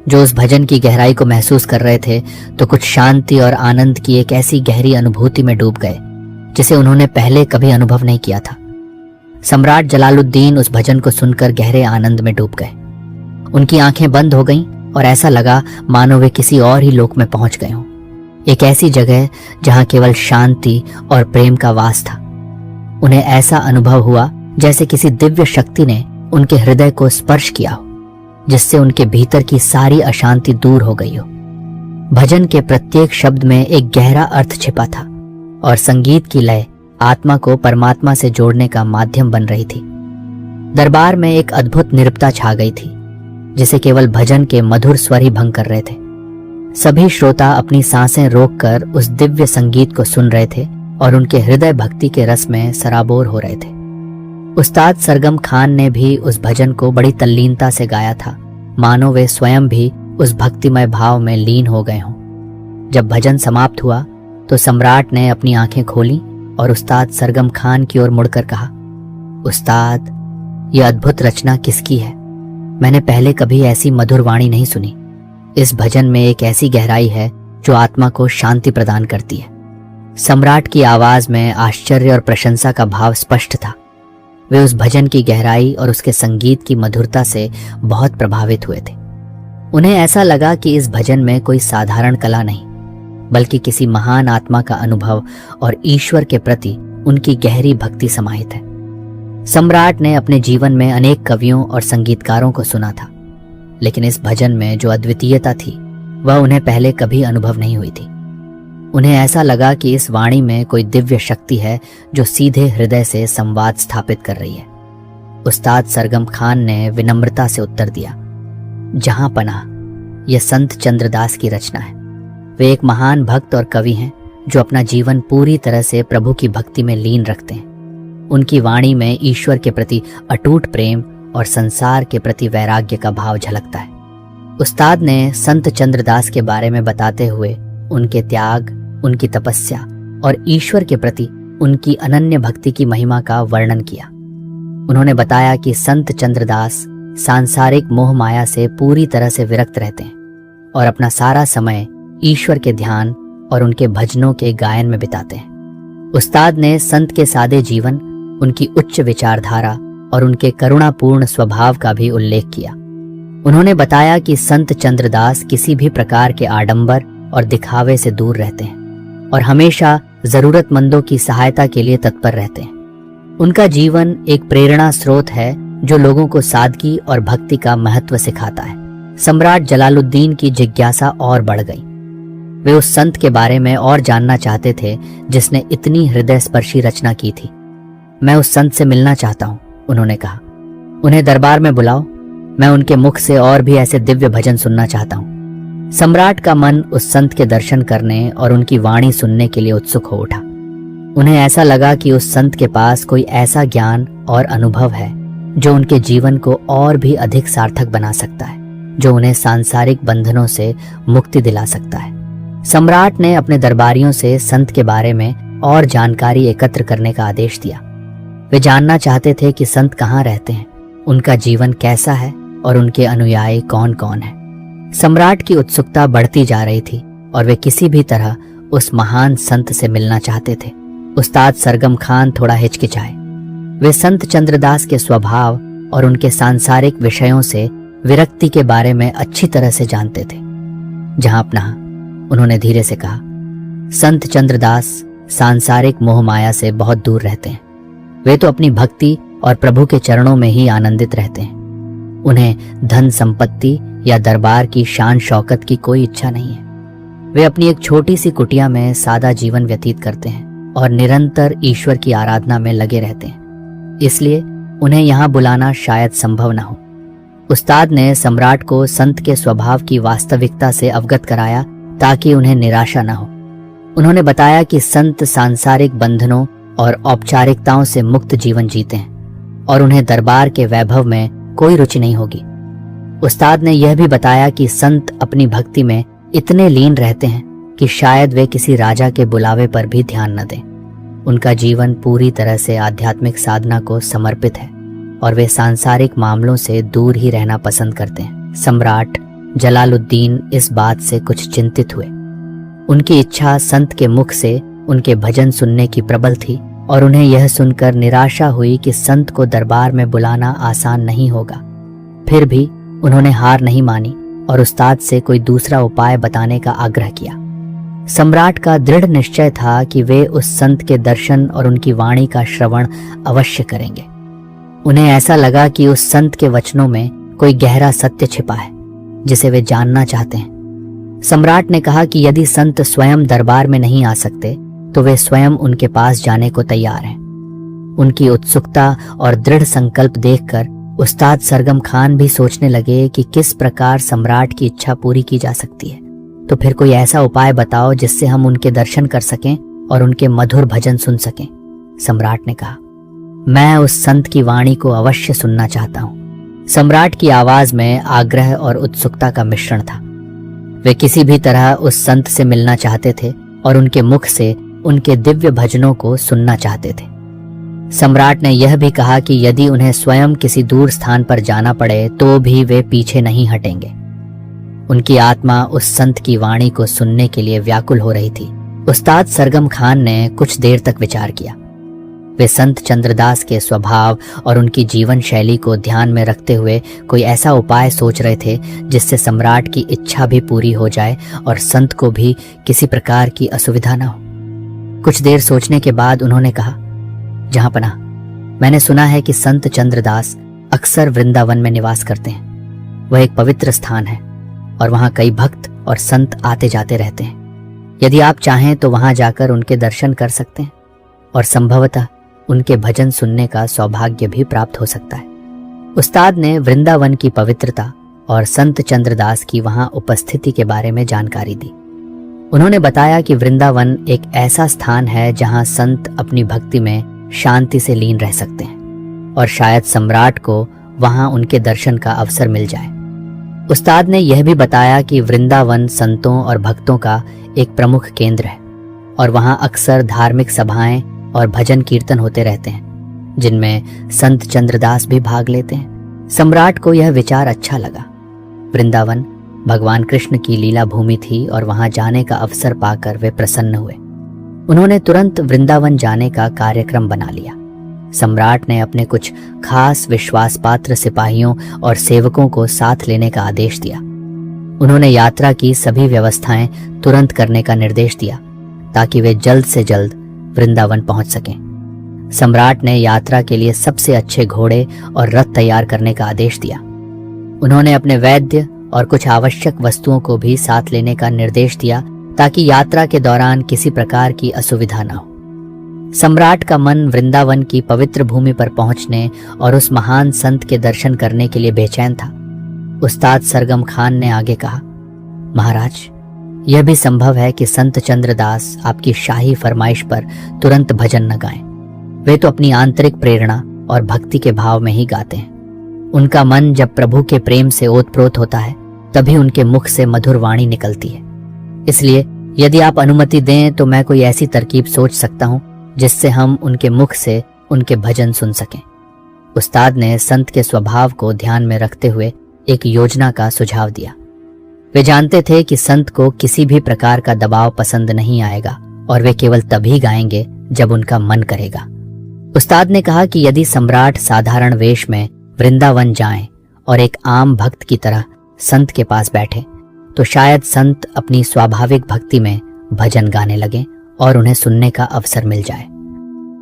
जो उस भजन की गहराई को महसूस कर रहे थे, तो कुछ शांति और आनंद की एक ऐसी गहरी अनुभूति में डूब गए जिसे उन्होंने पहले कभी अनुभव नहीं किया था। सम्राट जलालुद्दीन उस भजन को सुनकर गहरे आनंद में डूब गए। उनकी आंखें बंद हो गईं और ऐसा लगा मानो वे किसी और ही लोक में पहुंच गए हों, एक ऐसी जगह जहां केवल शांति और प्रेम का वास था। उन्हें ऐसा अनुभव हुआ जैसे किसी दिव्य शक्ति ने उनके हृदय को स्पर्श किया हो, जिससे उनके भीतर की सारी अशांति दूर हो गई हो। भजन के प्रत्येक शब्द में एक गहरा अर्थ छिपा था और संगीत की लय आत्मा को परमात्मा से जोड़ने का माध्यम बन रही थी। दरबार में एक अद्भुत निरवता छा गई थी जिसे केवल भजन के मधुर स्वर ही भंग कर रहे थे। सभी श्रोता अपनी सांसें रोककर उस दिव्य संगीत को सुन रहे थे और उनके हृदय भक्ति के रस में सराबोर हो रहे थे। उस्ताद सरगम खान ने भी उस भजन को बड़ी तल्लीनता से गाया था, मानो वे स्वयं भी उस भक्तिमय भाव में लीन हो गए हों। जब भजन समाप्त हुआ तो सम्राट ने अपनी आंखें खोली और उस्ताद सरगम खान की ओर मुड़कर कहा, उस्ताद, यह अद्भुत रचना किसकी है? मैंने पहले कभी ऐसी मधुर वाणी नहीं सुनी। इस भजन में एक ऐसी गहराई है जो आत्मा को शांति प्रदान करती है। सम्राट की आवाज में आश्चर्य और प्रशंसा का भाव स्पष्ट था। वे उस भजन की गहराई और उसके संगीत की मधुरता से बहुत प्रभावित हुए थे। उन्हें ऐसा लगा कि इस भजन में कोई साधारण कला नहीं, बल्कि किसी महान आत्मा का अनुभव और ईश्वर के प्रति उनकी गहरी भक्ति समाहित है। सम्राट ने अपने जीवन में अनेक कवियों और संगीतकारों को सुना था, लेकिन इस भजन में जो अद्वितीयता थी वह उन्हें पहले कभी अनुभव नहीं हुई थी। उन्हें ऐसा लगा कि इस वाणी में कोई दिव्य शक्ति है जो सीधे हृदय से संवाद स्थापित कर रही है। उस्ताद सरगम खान ने विनम्रता से उत्तर दिया, जहां पनाह, यह संत चंद्रदास की रचना है। वे एक महान भक्त और कवि हैं जो अपना जीवन पूरी तरह से प्रभु की भक्ति में लीन रखते हैं। उनकी वाणी में ईश्वर के प्रति अटूट प्रेम और संसार के प्रति वैराग्य का भाव झलकता है। उस्ताद ने संत चंद्रदास के बारे में बताते हुए उनके त्याग, उनकी तपस्या और ईश्वर के प्रति उनकी अनन्य भक्ति की महिमा का वर्णन किया। उन्होंने बताया कि संत चंद्रदास सांसारिक मोह माया से पूरी तरह से विरक्त रहते हैं। और अपना सारा समय ईश्वर के ध्यान और उनके भजनों के गायन में बिताते हैं। उस्ताद ने संत के सादे जीवन, उनकी उच्च विचारधारा और उनके करुणापूर्ण स्वभाव का भी उल्लेख किया। उन्होंने बताया कि संत चंद्रदास किसी भी प्रकार के आडंबर और दिखावे से दूर रहते हैं और हमेशा जरूरतमंदों की सहायता के लिए तत्पर रहते हैं। उनका जीवन एक प्रेरणा स्रोत है जो लोगों को सादगी और भक्ति का महत्व सिखाता है। सम्राट जलालुद्दीन की जिज्ञासा और बढ़ गई। वे उस संत के बारे में और जानना चाहते थे जिसने इतनी हृदयस्पर्शी रचना की थी। मैं उस संत से मिलना चाहता हूं, उन्होंने कहा। उन्हें दरबार में बुलाओ, मैं उनके मुख से और भी ऐसे दिव्य भजन सुनना चाहता हूं। सम्राट का मन उस संत के दर्शन करने और उनकी वाणी सुनने के लिए उत्सुक हो उठा। उन्हें ऐसा लगा कि उस संत के पास कोई ऐसा ज्ञान और अनुभव है जो उनके जीवन को और भी अधिक सार्थक बना सकता है, जो उन्हें सांसारिक बंधनों से मुक्ति दिला सकता है। सम्राट ने अपने दरबारियों से संत के बारे में और जानकारी एकत्र करने का आदेश दिया। वे जानना चाहते थे कि संत कहाँ रहते हैं, उनका जीवन कैसा है और उनके अनुयायी कौन कौन हैं। सम्राट की उत्सुकता बढ़ती जा रही थी और वे किसी भी तरह उस महान संत से मिलना चाहते थे। उस्ताद सरगम खान थोड़ा हिचकिचाए। वे संत चंद्रदास के स्वभाव और उनके सांसारिक विषयों से विरक्ति के बारे में अच्छी तरह से जानते थे। जहां अपना, उन्होंने धीरे से कहा, संत चंद्रदास सांसारिक मोह माया से बहुत दूर रहते हैं। वे तो अपनी भक्ति और प्रभु के चरणों में ही आनंदित रहते हैं। उन्हें धन संपत्ति या दरबार की शान शौकत की कोई इच्छा नहीं है। वे अपनी एक छोटी सी कुटिया में सादा जीवन व्यतीत करते हैं और निरंतर ईश्वर की आराधना में लगे रहते हैं। इसलिए उन्हें यहाँ बुलाना शायद संभव न हो। उस्ताद ने सम्राट को संत के स्वभाव की वास्तविकता से अवगत कराया ताकि उन्हें निराशा न हो। उन्होंने बताया कि संत सांसारिक बंधनों और औपचारिकताओं से मुक्त जीवन जीते हैं और उन्हें दरबार के वैभव में कोई रुचि नहीं होगी। उस्ताद ने यह भी बताया कि संत अपनी भक्ति में इतने लीन रहते हैं कि शायद वे किसी राजा के बुलावे पर भी ध्यान न दें। उनका जीवन पूरी तरह से आध्यात्मिक साधना को समर्पित है और वे सांसारिक मामलों से दूर ही रहना पसंद करते हैं। सम्राट जलालुद्दीन इस बात से कुछ चिंतित हुए। उनकी इच्छा संत के मुख से उनके भजन सुनने की प्रबल थी और उन्हें यह सुनकर निराशा हुई कि संत को दरबार में बुलाना आसान नहीं होगा। फिर भी उन्होंने हार नहीं मानी और उस्ताद से कोई दूसरा उपाय बताने का आग्रह किया। सम्राट का दृढ़ निश्चय था कि वे उस संत के दर्शन और उनकी वाणी का श्रवण अवश्य करेंगे। उन्हें ऐसा लगा कि उस संत के वचनों में कोई गहरा सत्य छिपा है जिसे वे जानना चाहते हैं। सम्राट ने कहा कि यदि संत स्वयं दरबार में नहीं आ सकते तो वे स्वयं उनके पास जाने को तैयार हैं। उनकी उत्सुकता और दृढ़ संकल्प देखकर उस्ताद सरगम खान भी सोचने लगे कि किस प्रकार सम्राट की इच्छा पूरी की जा सकती है। तो फिर कोई ऐसा उपाय बताओ जिससे हम उनके दर्शन कर सकें और उनके मधुर भजन सुन सकें। सम्राट ने कहा, मैं उस संत की वाणी को अवश्य सुनना चाहता हूं। सम्राट की आवाज में आग्रह और उत्सुकता का मिश्रण था। वे किसी भी तरह उस संत से मिलना चाहते थे और उनके मुख से उनके दिव्य भजनों को सुनना चाहते थे। सम्राट ने यह भी कहा कि यदि उन्हें स्वयं किसी दूर स्थान पर जाना पड़े तो भी वे पीछे नहीं हटेंगे। उनकी आत्मा उस संत की वाणी को सुनने के लिए व्याकुल हो रही थी। उस्ताद सरगम खान ने कुछ देर तक विचार किया। वे संत चंद्रदास के स्वभाव और उनकी जीवन शैली को ध्यान में रखते हुए कोई ऐसा उपाय सोच रहे थे जिससे सम्राट की इच्छा भी पूरी हो जाए और संत को भी किसी प्रकार की असुविधा न हो। कुछ देर सोचने के बाद उन्होंने कहा, जहांपना, मैंने सुना है कि संत चंद्रदास अक्सर वृंदावन में निवास करते हैं। वह एक पवित्र स्थान है और वहां कई भक्त और संत आते जाते रहते हैं। यदि आप चाहें तो वहां जाकर उनके दर्शन कर सकते हैं और संभवतः उनके भजन सुनने का सौभाग्य भी प्राप्त हो सकता है। उस्ताद ने वृंदावन की पवित्रता और संत चंद्रदास की वहां उपस्थिति के बारे में जानकारी दी। उन्होंने बताया कि वृंदावन एक ऐसा स्थान है जहां संत अपनी भक्ति में शांति से लीन रह सकते हैं और शायद सम्राट को वहां उनके दर्शन का अवसर मिल जाए। उस्ताद ने यह भी बताया कि वृंदावन संतों और भक्तों का एक प्रमुख केंद्र है और वहां अक्सर धार्मिक सभाएं और भजन कीर्तन होते रहते हैं जिनमें संत चंद्रदास भी भाग लेते हैं। सम्राट को यह विचार अच्छा लगा। वृंदावन भगवान कृष्ण की लीला भूमि थी और वहां जाने का अवसर पाकर वे प्रसन्न हुए। उन्होंने तुरंत वृंदावन जाने का कार्यक्रम बना लिया। सम्राट ने अपने कुछ खास विश्वास पात्र सिपाहियों और सेवकों को साथ लेने का आदेश दिया। उन्होंने यात्रा की सभी व्यवस्थाएं तुरंत करने का निर्देश दिया ताकि वे जल्द से जल्द वृंदावन पहुंच सकें। सम्राट ने यात्रा के लिए सबसे अच्छे घोड़े और रथ तैयार करने का आदेश दिया। उन्होंने अपने वैद्य और कुछ आवश्यक वस्तुओं को भी साथ लेने का निर्देश दिया ताकि यात्रा के दौरान किसी प्रकार की असुविधा न हो। सम्राट का मन वृंदावन की पवित्र भूमि पर पहुंचने और उस महान संत के दर्शन करने के लिए बेचैन था। उस्ताद सरगम खान ने आगे कहा, महाराज, यह भी संभव है कि संत चंद्रदास आपकी शाही फरमाइश पर तुरंत भजन न गाएं। वे तो अपनी आंतरिक प्रेरणा और भक्ति के भाव में ही गाते हैं। उनका मन जब प्रभु के प्रेम से ओतप्रोत होता है तभी उनके मुख से मधुर वाणी निकलती है। इसलिए यदि आप अनुमति दें तो मैं कोई ऐसी तरकीब सोच सकता हूं जिससे हम उनके मुख से उनके भजन सुन सकें। उस्ताद ने संत के स्वभाव को ध्यान में रखते हुए एक योजना का सुझाव दिया। वे जानते थे कि संत को किसी भी प्रकार का दबाव पसंद नहीं आएगा और वे केवल तभी गाएंगे जब उनका मन करेगा। उस्ताद ने कहा कि यदि सम्राट साधारण वेश में वृंदावन जाएं और एक आम भक्त की तरह संत के पास बैठे तो शायद संत अपनी स्वाभाविक भक्ति में भजन गाने लगे और उन्हें सुनने का अवसर मिल जाए।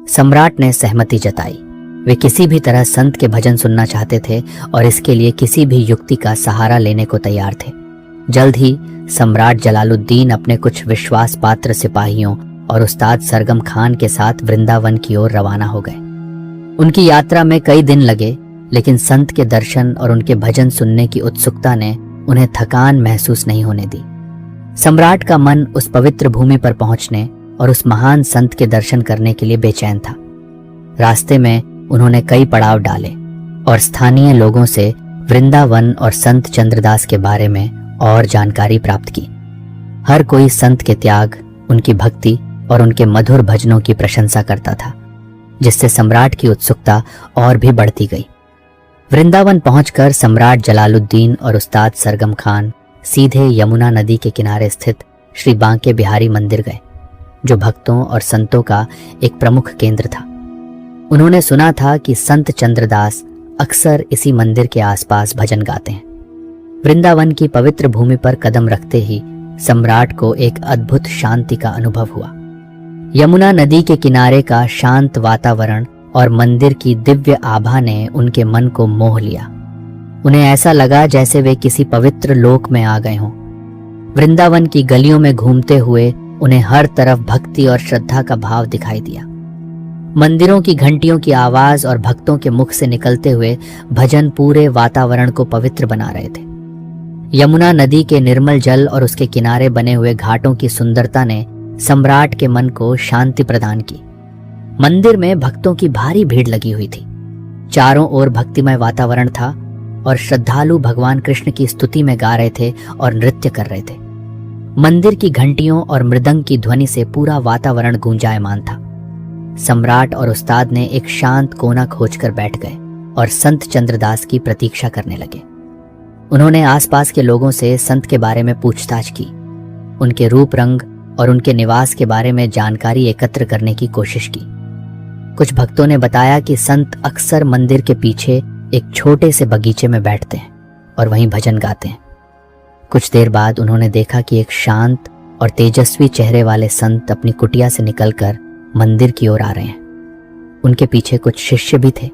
सम्राट ने सहमति जताई। वे किसी भी तरह संत के भजन सुनना चाहते थे और इसके लिए किसी भी युक्ति का सहारा लेने को तैयार थे। जल्द ही सम्राट जलालुद्दीन अपने कुछ विश्वास पात्र सिपाहियों और उस्ताद सरगम खान के साथ वृंदावन की ओर रवाना हो गए। उनकी यात्रा में कई दिन लगे, लेकिन संत के दर्शन और उनके भजन सुनने की उत्सुकता ने उन्हें थकान महसूस नहीं होने दी। सम्राट का मन उस पवित्र भूमि पर पहुंचने और उस महान संत के दर्शन करने के लिए बेचैन था। रास्ते में उन्होंने कई पड़ाव डाले और स्थानीय लोगों से वृंदावन और संत चंद्रदास के बारे में और जानकारी प्राप्त की। हर कोई संत के त्याग, उनकी भक्ति और उनके मधुर भजनों की प्रशंसा करता था, जिससे सम्राट की उत्सुकता और भी बढ़ती गई। वृंदावन पहुंचकर सम्राट जलालुद्दीन और उस्ताद सरगम खान सीधे यमुना नदी के किनारे स्थित श्री बांके बिहारी मंदिर गए, जो भक्तों और संतों का एक प्रमुख केंद्र था। उन्होंने सुना था कि संत चंद्रदास अक्सर इसी मंदिर के आसपास भजन गाते हैं। वृंदावन की पवित्र भूमि पर कदम रखते ही सम्राट को एक अद्भुत शांति का अनुभव हुआ। यमुना नदी के किनारे का शांत वातावरण और मंदिर की दिव्य आभा ने उनके मन को मोह लिया। उन्हें ऐसा लगा जैसे वे किसी पवित्र लोक में आ गए हों। वृंदावन की गलियों में घूमते हुए उन्हें हर तरफ भक्ति और श्रद्धा का भाव दिखाई दिया। मंदिरों की घंटियों की आवाज और भक्तों के मुख से निकलते हुए भजन पूरे वातावरण को पवित्र बना रहे थे। यमुना नदी के निर्मल जल और उसके किनारे बने हुए घाटों की सुंदरता ने सम्राट के मन को शांति प्रदान की। मंदिर में भक्तों की भारी भीड़ लगी हुई थी। चारों ओर भक्तिमय वातावरण था और श्रद्धालु भगवान कृष्ण की स्तुति में गा रहे थे और नृत्य कर रहे थे। मंदिर की घंटियों और मृदंग की ध्वनि से पूरा वातावरण गूंजायमान था। सम्राट और उस्ताद ने एक शांत कोना खोजकर बैठ गए और संत चंद्रदास की प्रतीक्षा करने लगे। उन्होंने आसपास के लोगों से संत के बारे में पूछताछ की, उनके रूप रंग और उनके निवास के बारे में जानकारी एकत्र करने की कोशिश की। कुछ भक्तों ने बताया कि संत अक्सर मंदिर के पीछे एक छोटे से बगीचे में बैठते हैं और वहीं भजन गाते हैं। कुछ देर बाद उन्होंने देखा कि एक शांत और तेजस्वी चेहरे वाले संत अपनी कुटिया से निकलकर मंदिर की ओर आ रहे हैं। उनके पीछे कुछ शिष्य भी थे।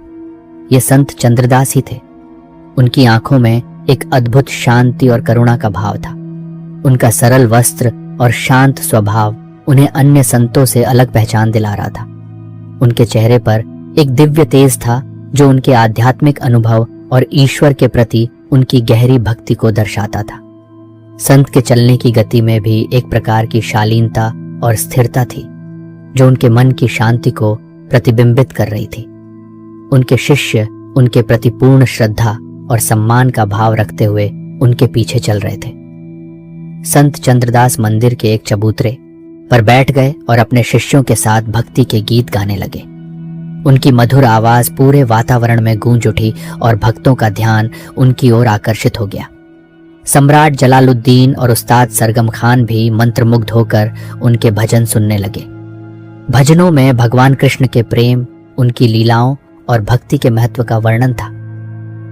ये संत चंद्रदास ही थे। उनकी आंखों में एक अद्भुत शांति और करुणा का भाव था। उनका सरल वस्त्र और शांत स्वभाव उन्हें अन्य संतों से अलग पहचान दिला रहा था। उनके चेहरे पर एक दिव्य तेज था जो उनके आध्यात्मिक अनुभव और ईश्वर के प्रति उनकी गहरी भक्ति को दर्शाता था। संत के चलने की गति में भी एक प्रकार की शालीनता और स्थिरता थी जो उनके मन की शांति को प्रतिबिंबित कर रही थी। उनके शिष्य उनके प्रति पूर्ण श्रद्धा और सम्मान का भाव रखते हुए उनके पीछे चल रहे थे। संत चंद्रदास मंदिर के एक चबूतरे पर बैठ गए और अपने शिष्यों के साथ भक्ति के गीत गाने लगे। उनकी मधुर आवाज पूरे वातावरण में गूंज उठी और भक्तों का ध्यान उनकी ओर आकर्षित हो गया। सम्राट जलालुद्दीन और उस्ताद सरगम खान भी मंत्रमुग्ध होकर उनके भजन सुनने लगे। भजनों में भगवान कृष्ण के प्रेम, उनकी लीलाओं और भक्ति के महत्व का वर्णन था।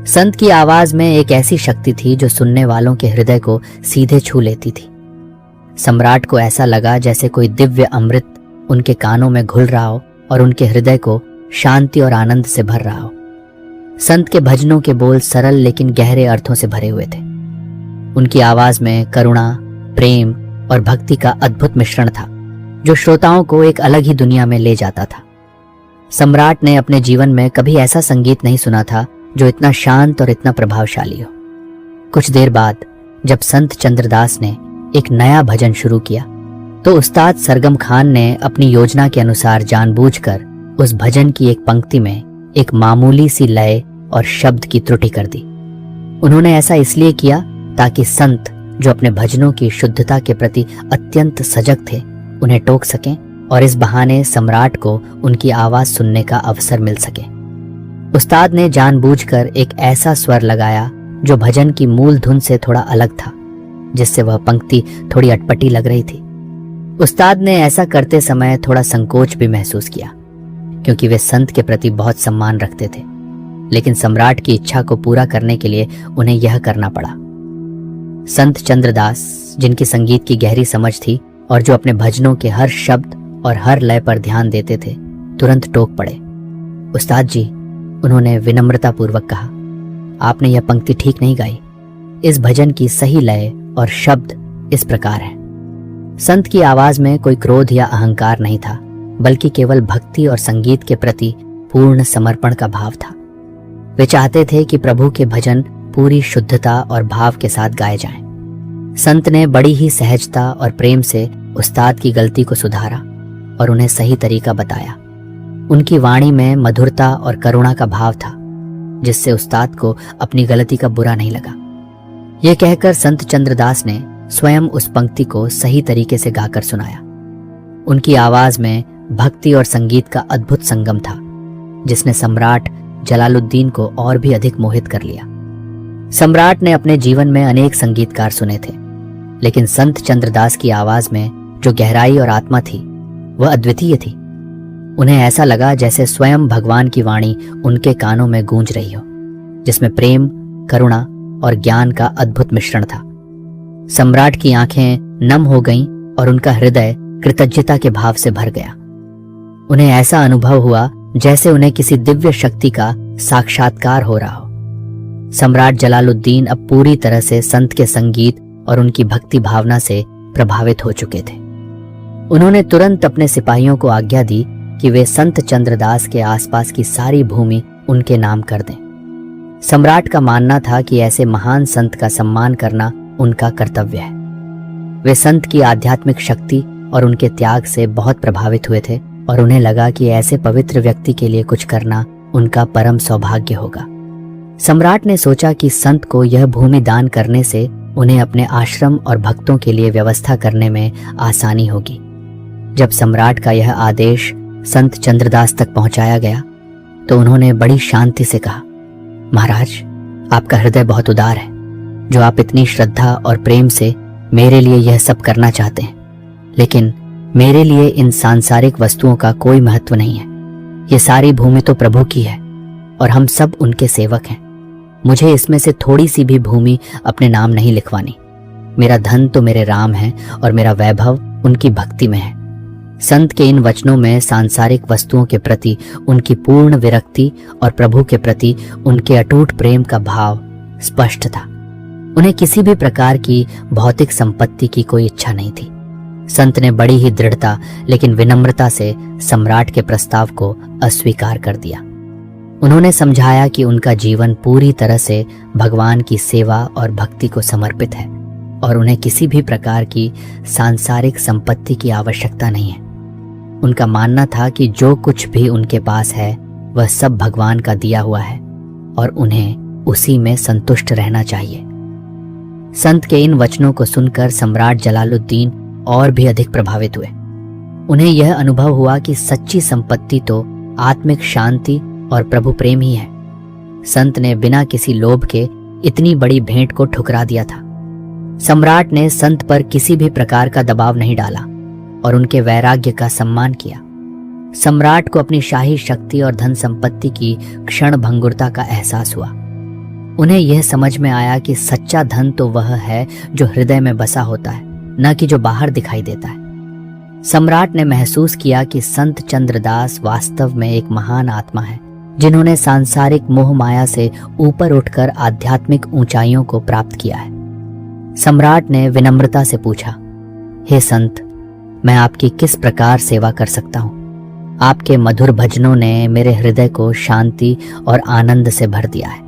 संत की आवाज में एक ऐसी शक्ति थी जो सुनने वालों के हृदय को सीधे छू लेती थी। सम्राट को ऐसा लगा जैसे कोई दिव्य अमृत उनके कानों में घुल रहा हो और उनके हृदय को शांति और आनंद से भर रहा हो। संत के भजनों के बोल सरल लेकिन गहरे अर्थों से भरे हुए थे। उनकी आवाज में करुणा, प्रेम और भक्ति का अद्भुत मिश्रण था जो श्रोताओं को एक अलग ही दुनिया में ले जाता था। सम्राट ने अपने जीवन में कभी ऐसा संगीत नहीं सुना था जो इतना शांत और इतना प्रभावशाली हो। कुछ देर बाद जब संत चंद्रदास ने एक नया भजन शुरू किया तो उस्ताद सरगम खान ने अपनी योजना के अनुसार जानबूझकर उस भजन की एक पंक्ति में एक मामूली सी लय और शब्द की त्रुटि कर दी। उन्होंने ऐसा इसलिए किया ताकि संत, जो अपने भजनों की शुद्धता के प्रति अत्यंत सजग थे, उन्हें टोक सकें और इस बहाने सम्राट को उनकी आवाज सुनने का अवसर मिल सके। उस्ताद ने जानबूझकर एक ऐसा स्वर लगाया जो भजन की मूल धुन से थोड़ा अलग था, जिससे वह पंक्ति थोड़ी अटपटी लग रही थी। उस्ताद ने ऐसा करते समय थोड़ा संकोच भी महसूस किया, क्योंकि वे संत के प्रति बहुत सम्मान रखते थे, लेकिन सम्राट की इच्छा को पूरा करने के लिए उन्हें यह करना पड़ा। संत चंद्रदास, जिनकी संगीत की गहरी समझ थी और जो अपने भजनों के हर शब्द और हर लय पर ध्यान देते थे, तुरंत टोक पड़े। उस्ताद जी, उन्होंने विनम्रतापूर्वक कहा, आपने यह पंक्ति ठीक नहीं गाई। इस भजन की सही लय और शब्द इस प्रकार है। संत की आवाज में कोई क्रोध या अहंकार नहीं था, बल्कि केवल भक्ति और संगीत के प्रति पूर्ण समर्पण का भाव था। वे चाहते थे कि प्रभु के भजन पूरी शुद्धता और भाव के साथ गाए जाएं। संत ने बड़ी ही सहजता और प्रेम से उस्ताद की गलती को सुधारा और उन्हें सही तरीका बताया। उनकी वाणी में मधुरता और करुणा का भाव था, जिससे उस्ताद को अपनी गलती का बुरा नहीं लगा। यह कहकर संत चंद्रदास ने स्वयं उस पंक्ति को सही तरीके से गाकर सुनाया। उनकी आवाज में भक्ति और संगीत का अद्भुत संगम था, जिसने सम्राट जलालुद्दीन को और भी अधिक मोहित कर लिया। सम्राट ने अपने जीवन में अनेक संगीतकार सुने थे, लेकिन संत चंद्रदास की आवाज में जो गहराई और आत्मा थी, वह अद्वितीय थी। उन्हें ऐसा लगा जैसे स्वयं भगवान की वाणी उनके कानों में गूंज रही हो, जिसमें प्रेम, करुणा और ज्ञान का अद्भुत मिश्रण था। सम्राट की आंखें नम हो गईं और उनका हृदय कृतज्ञता के भाव से भर गया। उन्हें ऐसा अनुभव हुआ जैसे उन्हें किसी दिव्य शक्ति का साक्षात्कार हो रहा हो। सम्राट जलालुद्दीन अब पूरी तरह से संत के संगीत और उनकी भक्ति भावना से प्रभावित हो चुके थे। उन्होंने तुरंत अपने सिपाहियों को आज्ञा दी कि वे संत चंद्रदास के आसपास की सारी भूमि उनके नाम कर दें। सम्राट का मानना था कि ऐसे महान संत का सम्मान करना उनका कर्तव्य है। वे संत की आध्यात्मिक शक्ति और उनके त्याग से बहुत प्रभावित हुए थे और उन्हें लगा कि ऐसे पवित्र व्यक्ति के लिए कुछ करना उनका परम सौभाग्य होगा। सम्राट ने सोचा कि संत को यह भूमि दान करने से उन्हें अपने आश्रम और भक्तों के लिए व्यवस्था करने में आसानी होगी। जब सम्राट का यह आदेश संत चंद्रदास तक पहुंचाया गया तो उन्होंने बड़ी शांति से कहा, महाराज, आपका हृदय बहुत उदार है, जो आप इतनी श्रद्धा और प्रेम से मेरे लिए यह सब करना चाहते हैं, लेकिन मेरे लिए इन सांसारिक वस्तुओं का कोई महत्व नहीं है। ये सारी भूमि तो प्रभु की है और हम सब उनके सेवक हैं। मुझे इसमें से थोड़ी सी भी भूमि अपने नाम नहीं लिखवानी। मेरा धन तो मेरे राम है और मेरा वैभव उनकी भक्ति में है। संत के इन वचनों में सांसारिक वस्तुओं के प्रति उनकी पूर्ण विरक्ति और प्रभु के प्रति उनके अटूट प्रेम का भाव स्पष्ट था। उन्हें किसी भी प्रकार की भौतिक संपत्ति की कोई इच्छा नहीं थी। संत ने बड़ी ही दृढ़ता लेकिन विनम्रता से सम्राट के प्रस्ताव को अस्वीकार कर दिया। उन्होंने समझाया कि उनका जीवन पूरी तरह से भगवान की सेवा और भक्ति को समर्पित है और उन्हें किसी भी प्रकार की सांसारिक संपत्ति की आवश्यकता नहीं है। उनका मानना था कि जो कुछ भी उनके पास है वह सब भगवान का दिया हुआ है और उन्हें उसी में संतुष्ट रहना चाहिए। संत के इन वचनों को सुनकर सम्राट जलालुद्दीन और भी अधिक प्रभावित हुए। उन्हें यह अनुभव हुआ कि सच्ची संपत्ति तो आत्मिक शांति और प्रभु प्रेम ही है। संत ने बिना किसी लोभ के इतनी बड़ी भेंट को ठुकरा दिया था सम्राट ने संत पर किसी भी प्रकार का दबाव नहीं डाला और उनके वैराग्य का सम्मान किया। सम्राट को अपनी शाही शक्ति और धन संपत्ति की क्षण भंगुरता का एहसास हुआ। उन्हें यह समझ में आया कि सच्चा धन तो वह है जो हृदय में बसा होता है, न कि जो बाहर दिखाई देता है। सम्राट ने महसूस किया कि संत चंद्रदास वास्तव में एक महान आत्मा है, जिन्होंने सांसारिक मोह माया से ऊपर उठकर आध्यात्मिक ऊंचाइयों को प्राप्त किया है। सम्राट ने विनम्रता से पूछा, हे संत, मैं आपकी किस प्रकार सेवा कर सकता हूँ? आपके मधुर भजनों ने मेरे हृदय को शांति और आनंद से भर दिया है।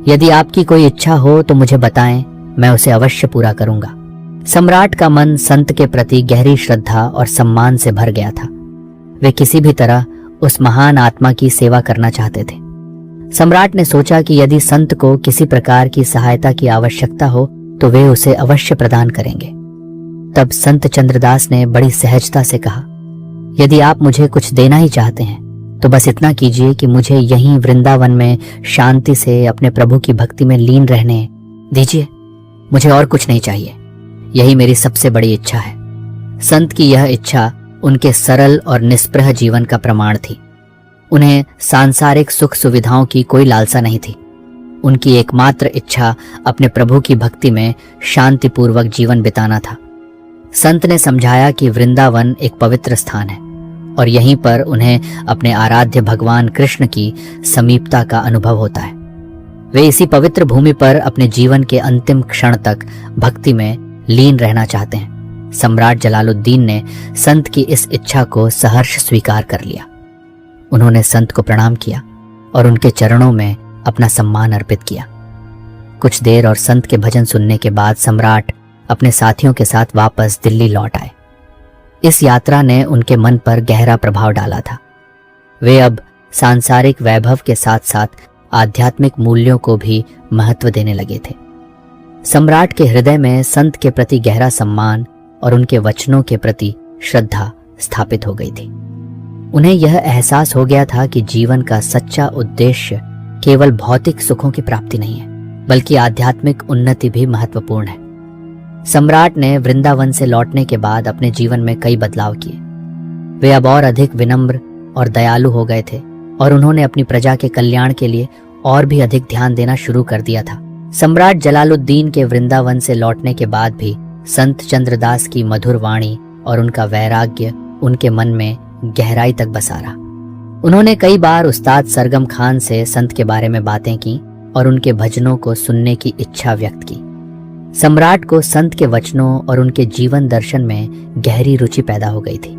यदि आपकी कोई इच्छा हो तो मुझे बताएं, मैं उसे अवश्य पूरा करूंगा। सम्राट का मन संत के प्रति गहरी श्रद्धा और सम्मान से भर गया था। वे किसी भी तरह उस महान आत्मा की सेवा करना चाहते थे। सम्राट ने सोचा कि यदि संत को किसी प्रकार की सहायता की आवश्यकता हो तो वे उसे अवश्य प्रदान करेंगे। तब संत चंद्रदास ने बड़ी सहजता से कहा, यदि आप मुझे कुछ देना ही चाहते हैं तो बस इतना कीजिए कि मुझे यहीं वृंदावन में शांति से अपने प्रभु की भक्ति में लीन रहने दीजिए। मुझे और कुछ नहीं चाहिए, यही मेरी सबसे बड़ी इच्छा है। संत की यह इच्छा उनके सरल और निष्प्रह जीवन का प्रमाण थी। उन्हें सांसारिक सुख सुविधाओं की कोई लालसा नहीं थी। उनकी एकमात्र इच्छा अपने प्रभु की भक्ति में शांतिपूर्वक जीवन बिताना था। संत ने समझाया कि वृंदावन एक पवित्र स्थान है और यहीं पर उन्हें अपने आराध्य भगवान कृष्ण की समीपता का अनुभव होता है। वे इसी पवित्र भूमि पर अपने जीवन के अंतिम क्षण तक भक्ति में लीन रहना चाहते हैं। सम्राट जलालुद्दीन ने संत की इस इच्छा को सहर्ष स्वीकार कर लिया। उन्होंने संत को प्रणाम किया और उनके चरणों में अपना सम्मान अर्पित किया। कुछ देर और संत के भजन सुनने के बाद सम्राट अपने साथियों के साथ वापस दिल्ली लौट आए। इस यात्रा ने उनके मन पर गहरा प्रभाव डाला था। वे अब सांसारिक वैभव के साथ साथ आध्यात्मिक मूल्यों को भी महत्व देने लगे थे। सम्राट के हृदय में संत के प्रति गहरा सम्मान और उनके वचनों के प्रति श्रद्धा स्थापित हो गई थी। उन्हें यह एहसास हो गया था कि जीवन का सच्चा उद्देश्य केवल भौतिक सुखों की प्राप्ति नहीं है, बल्कि आध्यात्मिक उन्नति भी महत्वपूर्ण है। सम्राट ने वृंदावन से लौटने के बाद अपने जीवन में कई बदलाव किए। वे अब और अधिक विनम्र और दयालु हो गए थे और उन्होंने अपनी प्रजा के कल्याण के लिए और भी अधिक ध्यान देना शुरू कर दिया था। सम्राट जलालुद्दीन के वृंदावन से लौटने के बाद भी संत चंद्रदास की मधुर वाणी और उनका वैराग्य उनके मन में गहराई तक बसा रहा। उन्होंने कई बार उस्ताद सरगम खान से संत के बारे में बातें की और उनके भजनों को सुनने की इच्छा व्यक्त की। सम्राट को संत के वचनों और उनके जीवन दर्शन में गहरी रुचि पैदा हो गई थी।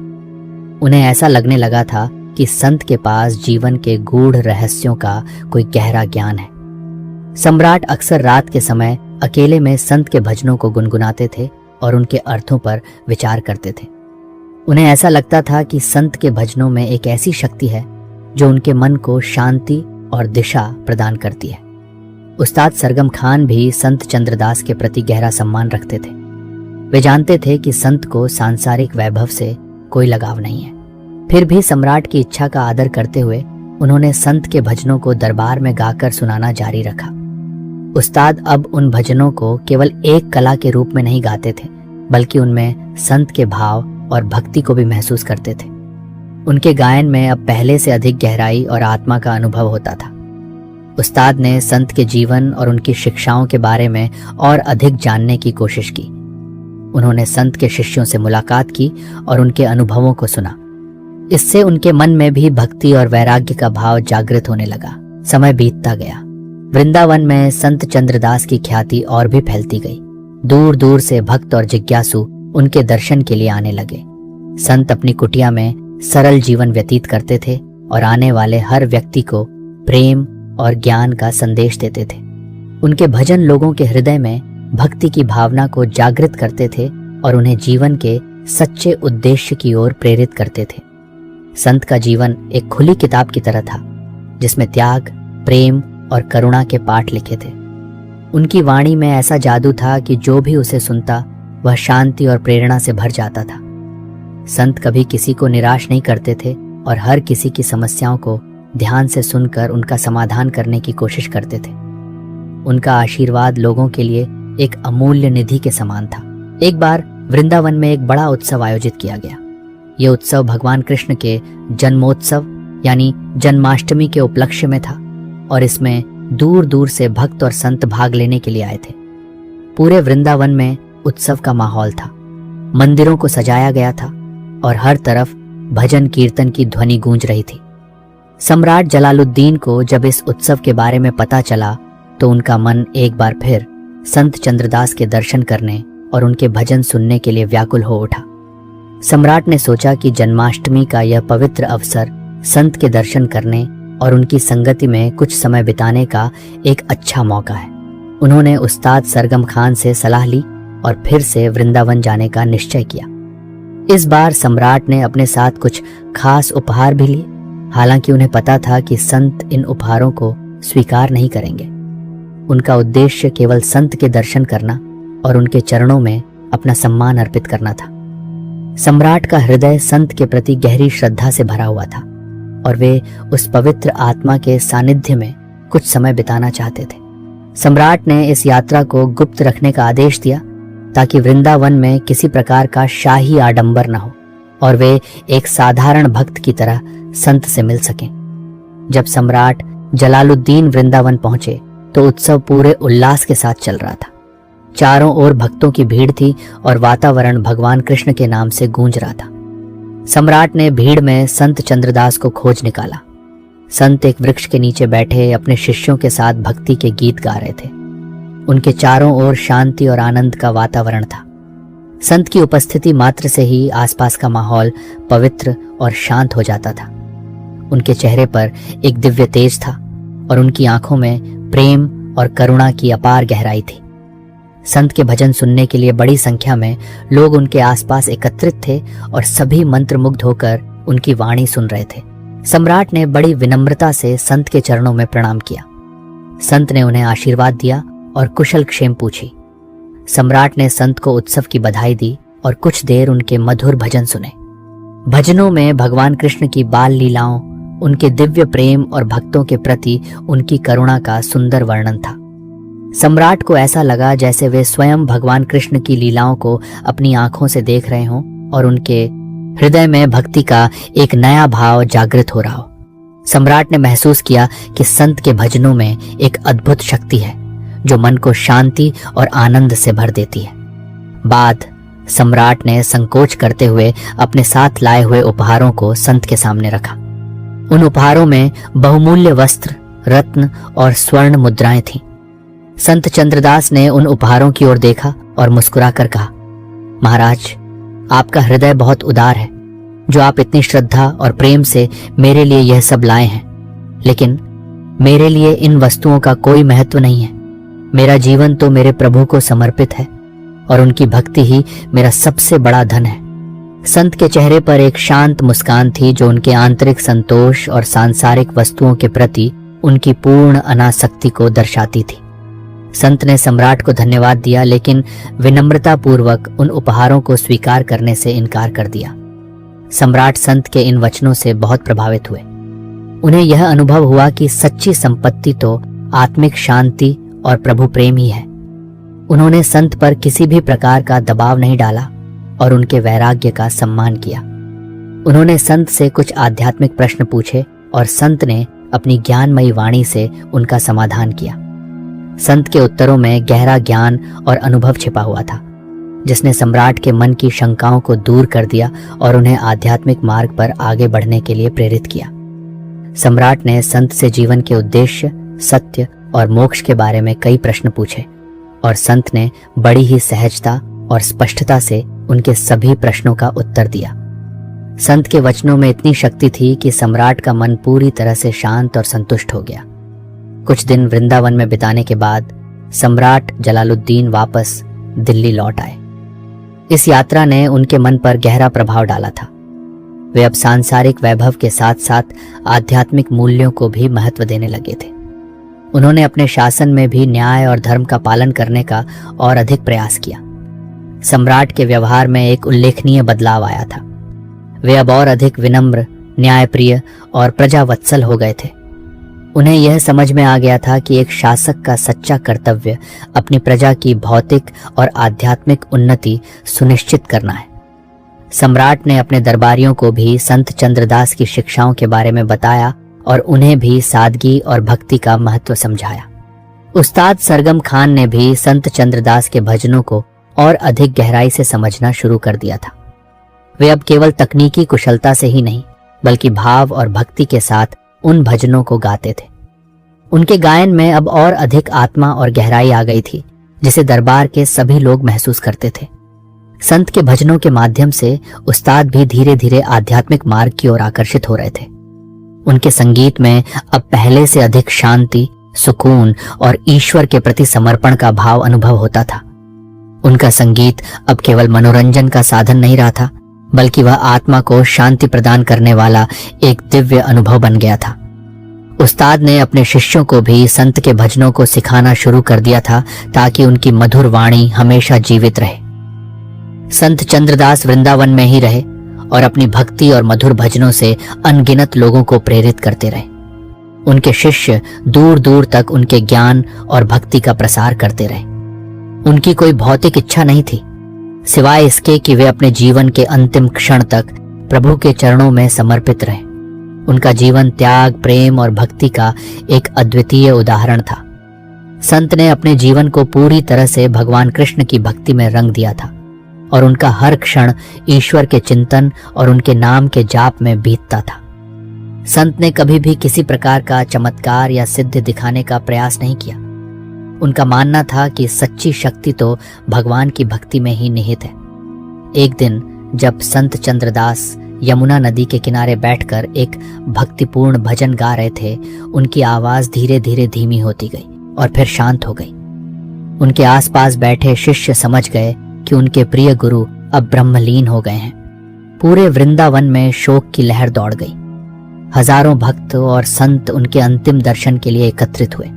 उन्हें ऐसा लगने लगा था कि संत के पास जीवन के गूढ़ रहस्यों का कोई गहरा ज्ञान है। सम्राट अक्सर रात के समय अकेले में संत के भजनों को गुनगुनाते थे और उनके अर्थों पर विचार करते थे। उन्हें ऐसा लगता था कि संत के भजनों में एक ऐसी शक्ति है जो उनके मन को शांति और दिशा प्रदान करती है। उस्ताद सरगम खान भी संत चंद्रदास के प्रति गहरा सम्मान रखते थे। वे जानते थे कि संत को सांसारिक वैभव से कोई लगाव नहीं है। फिर भी सम्राट की इच्छा का आदर करते हुए उन्होंने संत के भजनों को दरबार में गाकर सुनाना जारी रखा। उस्ताद अब उन भजनों को केवल एक कला के रूप में नहीं गाते थे, बल्कि उनमें संत के भाव और भक्ति को भी महसूस करते थे। उनके गायन में अब पहले से अधिक गहराई और आत्मा का अनुभव होता था। उस्ताद ने संत के जीवन और उनकी शिक्षाओं के बारे में और अधिक जानने की कोशिश की। उन्होंने संत के शिष्यों से मुलाकात की और उनके अनुभवों को सुना। इससे उनके मन में भी भक्ति और वैराग्य का भाव जागृत होने लगा। समय बीतता गया। वृंदावन में संत चंद्रदास की ख्याति और भी फैलती गई। दूर दूर से भक्त और जिज्ञासु उनके दर्शन के लिए आने लगे। संत अपनी कुटिया में सरल जीवन व्यतीत करते थे और आने वाले हर व्यक्ति को प्रेम और ज्ञान का संदेश देते थे। उनके भजन लोगों के हृदय में भक्ति की भावना को जागृत करते थे और उन्हें जीवन के सच्चे उद्देश्य की ओर प्रेरित करते थे। संत का जीवन एक खुली किताब की तरह था, जिसमें त्याग, प्रेम और करुणा के पाठ लिखे थे। उनकी वाणी में ऐसा जादू था कि जो भी उसे सुनता वह शांति और प्रेरणा से भर जाता था। संत कभी किसी को निराश नहीं करते थे और हर किसी की समस्याओं को ध्यान से सुनकर उनका समाधान करने की कोशिश करते थे। उनका आशीर्वाद लोगों के लिए एक अमूल्य निधि के समान था। एक बार वृंदावन में एक बड़ा उत्सव आयोजित किया गया। यह उत्सव भगवान कृष्ण के जन्मोत्सव यानी जन्माष्टमी के उपलक्ष्य में था और इसमें दूर दूर से भक्त और संत भाग लेने के लिए आए थे। पूरे वृंदावन में उत्सव का माहौल था। मंदिरों को सजाया गया था और हर तरफ भजन कीर्तन की ध्वनि गूंज रही थी। सम्राट जलालुद्दीन को जब इस उत्सव के बारे में पता चला तो उनका मन एक बार फिर संत चंद्रदास के दर्शन करने और उनके भजन सुनने के लिए व्याकुल हो उठा। सम्राट ने सोचा कि जन्माष्टमी का यह पवित्र अवसर संत के दर्शन करने और उनकी संगति में कुछ समय बिताने का एक अच्छा मौका है। उन्होंने उस्ताद सरगम खान से सलाह ली और फिर से वृंदावन जाने का निश्चय किया। इस बार सम्राट ने अपने साथ कुछ खास उपहार भी लिए। हालांकि उन्हें पता था कि संत इन उपहारों को स्वीकार नहीं करेंगे। उनका उद्देश्य केवल संत के दर्शन करना और उनके चरणों में अपना सम्मान अर्पित करना था। सम्राट का हृदय संत के प्रति गहरी श्रद्धा से भरा हुआ था और वे उस पवित्र आत्मा के सानिध्य में कुछ समय बिताना चाहते थे। सम्राट ने इस यात्रा को गुप्त रखने का आदेश दिया ताकि वृंदावन में किसी प्रकार का शाही आडंबर न हो और वे एक साधारण भक्त की तरह संत से मिल सकें। जब सम्राट जलालुद्दीन वृंदावन पहुंचे तो उत्सव पूरे उल्लास के साथ चल रहा था। चारों ओर भक्तों की भीड़ थी और वातावरण भगवान कृष्ण के नाम से गूंज रहा था। सम्राट ने भीड़ में संत चंद्रदास को खोज निकाला। संत एक वृक्ष के नीचे बैठे अपने शिष्यों के साथ भक्ति के गीत गा रहे थे। उनके चारों ओर शांति और आनंद का वातावरण था। संत की उपस्थिति मात्र से ही आसपास का माहौल पवित्र और शांत हो जाता था। उनके चेहरे पर एक दिव्य तेज था और उनकी आंखों में प्रेम और करुणा की अपार गहराई थी। संत के भजन सुनने के लिए बड़ी संख्या में लोग उनके आसपास एकत्रित थे और सभी मंत्रमुग्ध होकर उनकी वाणी सुन रहे थे। सम्राट ने बड़ी विनम्रता से संत के चरणों में प्रणाम किया। संत ने उन्हें आशीर्वाद दिया और कुशल क्षेम पूछी। सम्राट ने संत को उत्सव की बधाई दी और कुछ देर उनके मधुर भजन सुने। भजनों में भगवान कृष्ण की बाल लीलाओं, उनके दिव्य प्रेम और भक्तों के प्रति उनकी करुणा का सुंदर वर्णन था। सम्राट को ऐसा लगा जैसे वे स्वयं भगवान कृष्ण की लीलाओं को अपनी आंखों से देख रहे हों और उनके हृदय में भक्ति का एक नया भाव जागृत हो रहा हो। सम्राट ने महसूस किया कि संत के भजनों में एक अद्भुत शक्ति है जो मन को शांति और आनंद से भर देती है। बाद सम्राट ने संकोच करते हुए अपने साथ लाए हुए उपहारों को संत के सामने रखा। उन उपहारों में बहुमूल्य वस्त्र, रत्न और स्वर्ण मुद्राएं थीं। संत चंद्रदास ने उन उपहारों की ओर देखा और मुस्कुराकर कहा, महाराज, आपका हृदय बहुत उदार है जो आप इतनी श्रद्धा और प्रेम से मेरे लिए यह सब लाए हैं। लेकिन मेरे लिए इन वस्तुओं का कोई महत्व नहीं है। मेरा जीवन तो मेरे प्रभु को समर्पित है और उनकी भक्ति ही मेरा सबसे बड़ा धन है। संत के चेहरे पर एक शांत मुस्कान थी जो उनके आंतरिक संतोष और सांसारिक वस्तुओं के प्रति उनकी पूर्ण अनासक्ति को दर्शाती थी। संत ने सम्राट को धन्यवाद दिया लेकिन विनम्रता पूर्वक उन उपहारों को स्वीकार करने से इनकार कर दिया। सम्राट संत के इन वचनों से बहुत प्रभावित हुए। उन्हें यह अनुभव हुआ कि सच्ची संपत्ति तो आत्मिक शांति और प्रभु प्रेम ही है। उन्होंने संत पर किसी भी प्रकार का दबाव नहीं डाला और उनके वैराग्य का सम्मान किया। उन्होंने संत से कुछ आध्यात्मिक प्रश्न पूछे और संत ने अपनी ज्ञानमयी वाणी से उनका समाधान किया। संत के उत्तरों में गहरा ज्ञान और अनुभव छिपा हुआ था जिसने सम्राट के मन की शंकाओं को दूर कर दिया और उन्हें आध्यात्मिक मार्ग पर आगे बढ़ने के लिए प्रेरित किया। सम्राट ने संत से जीवन के उद्देश्य, सत्य और मोक्ष के बारे में कई प्रश्न पूछे और संत ने बड़ी ही सहजता और स्पष्टता से उनके सभी प्रश्नों का उत्तर दिया। संत के वचनों में इतनी शक्ति थी कि सम्राट का मन पूरी तरह से शांत और संतुष्ट हो गया। कुछ दिन वृंदावन में बिताने के बाद सम्राट जलालुद्दीन वापस दिल्ली लौट आए। इस यात्रा ने उनके मन पर गहरा प्रभाव डाला था। वे अब सांसारिक वैभव के साथ साथ आध्यात्मिक मूल्यों को भी महत्व देने लगे थे। उन्होंने अपने शासन में भी न्याय और धर्म का पालन करने का और अधिक प्रयास किया। सम्राट के व्यवहार में एक उल्लेखनीय बदलाव आया था। वे अब और अधिक विनम्र, न्यायप्रिय और प्रजावत्सल हो गए थे। उन्हें यह समझ में आ गया था कि एक शासक का सच्चा कर्तव्य अपनी प्रजा की भौतिक और आध्यात्मिक उन्नति सुनिश्चित करना है। सम्राट ने अपने दरबारियों को भी संत चंद्रदास की शिक्षाओं के बारे में बताया और उन्हें भी सादगी और भक्ति का महत्व समझाया। उस्ताद सरगम खान ने भी संत चंद्रदास के भजनों को और अधिक गहराई से समझना शुरू कर दिया था। वे अब केवल तकनीकी कुशलता से ही नहीं बल्कि भाव और भक्ति के साथ उन भजनों को गाते थे। उनके गायन में अब और अधिक आत्मा और गहराई आ गई थी, जिसे दरबार के सभी लोग महसूस करते थे। संत के भजनों के माध्यम से उस्ताद भी धीरे धीरे आध्यात्मिक मार्ग की ओर आकर्षित हो रहे थे। उनके संगीत में अब पहले से अधिक शांति, सुकून और ईश्वर के प्रति समर्पण का भाव अनुभव होता था। उनका संगीत अब केवल मनोरंजन का साधन नहीं रहा था, बल्कि वह आत्मा को शांति प्रदान करने वाला एक दिव्य अनुभव बन गया था। उस्ताद ने अपने शिष्यों को भी संत के भजनों को सिखाना शुरू कर दिया था ताकि उनकी मधुर वाणी हमेशा जीवित रहे। संत चंद्रदास वृंदावन में ही रहे और अपनी भक्ति और मधुर भजनों से अनगिनत लोगों को प्रेरित करते रहे। उनके शिष्य दूर दूर तक उनके ज्ञान और भक्ति का प्रसार करते रहे। उनकी कोई भौतिक इच्छा नहीं थी, सिवाय इसके कि वे अपने जीवन के अंतिम क्षण तक प्रभु के चरणों में समर्पित रहे। उनका जीवन त्याग, प्रेम और भक्ति का एक अद्वितीय उदाहरण था। संत ने अपने जीवन को पूरी तरह से भगवान कृष्ण की भक्ति में रंग दिया था और उनका हर क्षण ईश्वर के चिंतन और उनके नाम के जाप में बीतता था। संत ने कभी भी किसी प्रकार का चमत्कार या सिद्ध दिखाने का प्रयास नहीं किया। उनका मानना था कि सच्ची शक्ति तो भगवान की भक्ति में ही निहित है। एक दिन जब संत चंद्रदास यमुना नदी के किनारे बैठकर एक भक्तिपूर्ण भजन गा रहे थे, उनकी आवाज धीरे धीरे धीमी होती गई और फिर शांत हो गई। उनके आसपास बैठे शिष्य समझ गए कि उनके प्रिय गुरु अब ब्रह्मलीन हो गए हैं। पूरे वृंदावन में शोक की लहर दौड़ गई। हजारों भक्त और संत उनके अंतिम दर्शन के लिए एकत्रित हुए।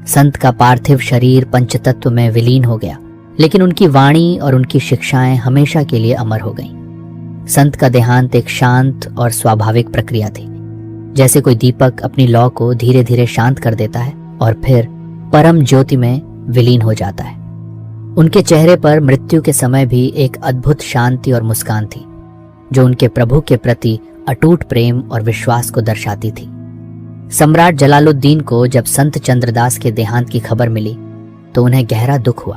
संत का पार्थिव शरीर पंचतत्व में विलीन हो गया, लेकिन उनकी वाणी और उनकी शिक्षाएं हमेशा के लिए अमर हो गईं। संत का देहांत एक शांत और स्वाभाविक प्रक्रिया थी, जैसे कोई दीपक अपनी लौ को धीरे धीरे शांत कर देता है और फिर परम ज्योति में विलीन हो जाता है। उनके चेहरे पर मृत्यु के समय भी एक अद्भुत शांति और मुस्कान थी, जो उनके प्रभु के प्रति अटूट प्रेम और विश्वास को दर्शाती थी। सम्राट जलालुद्दीन को जब संत चंद्रदास के देहांत की खबर मिली तो उन्हें गहरा दुख हुआ।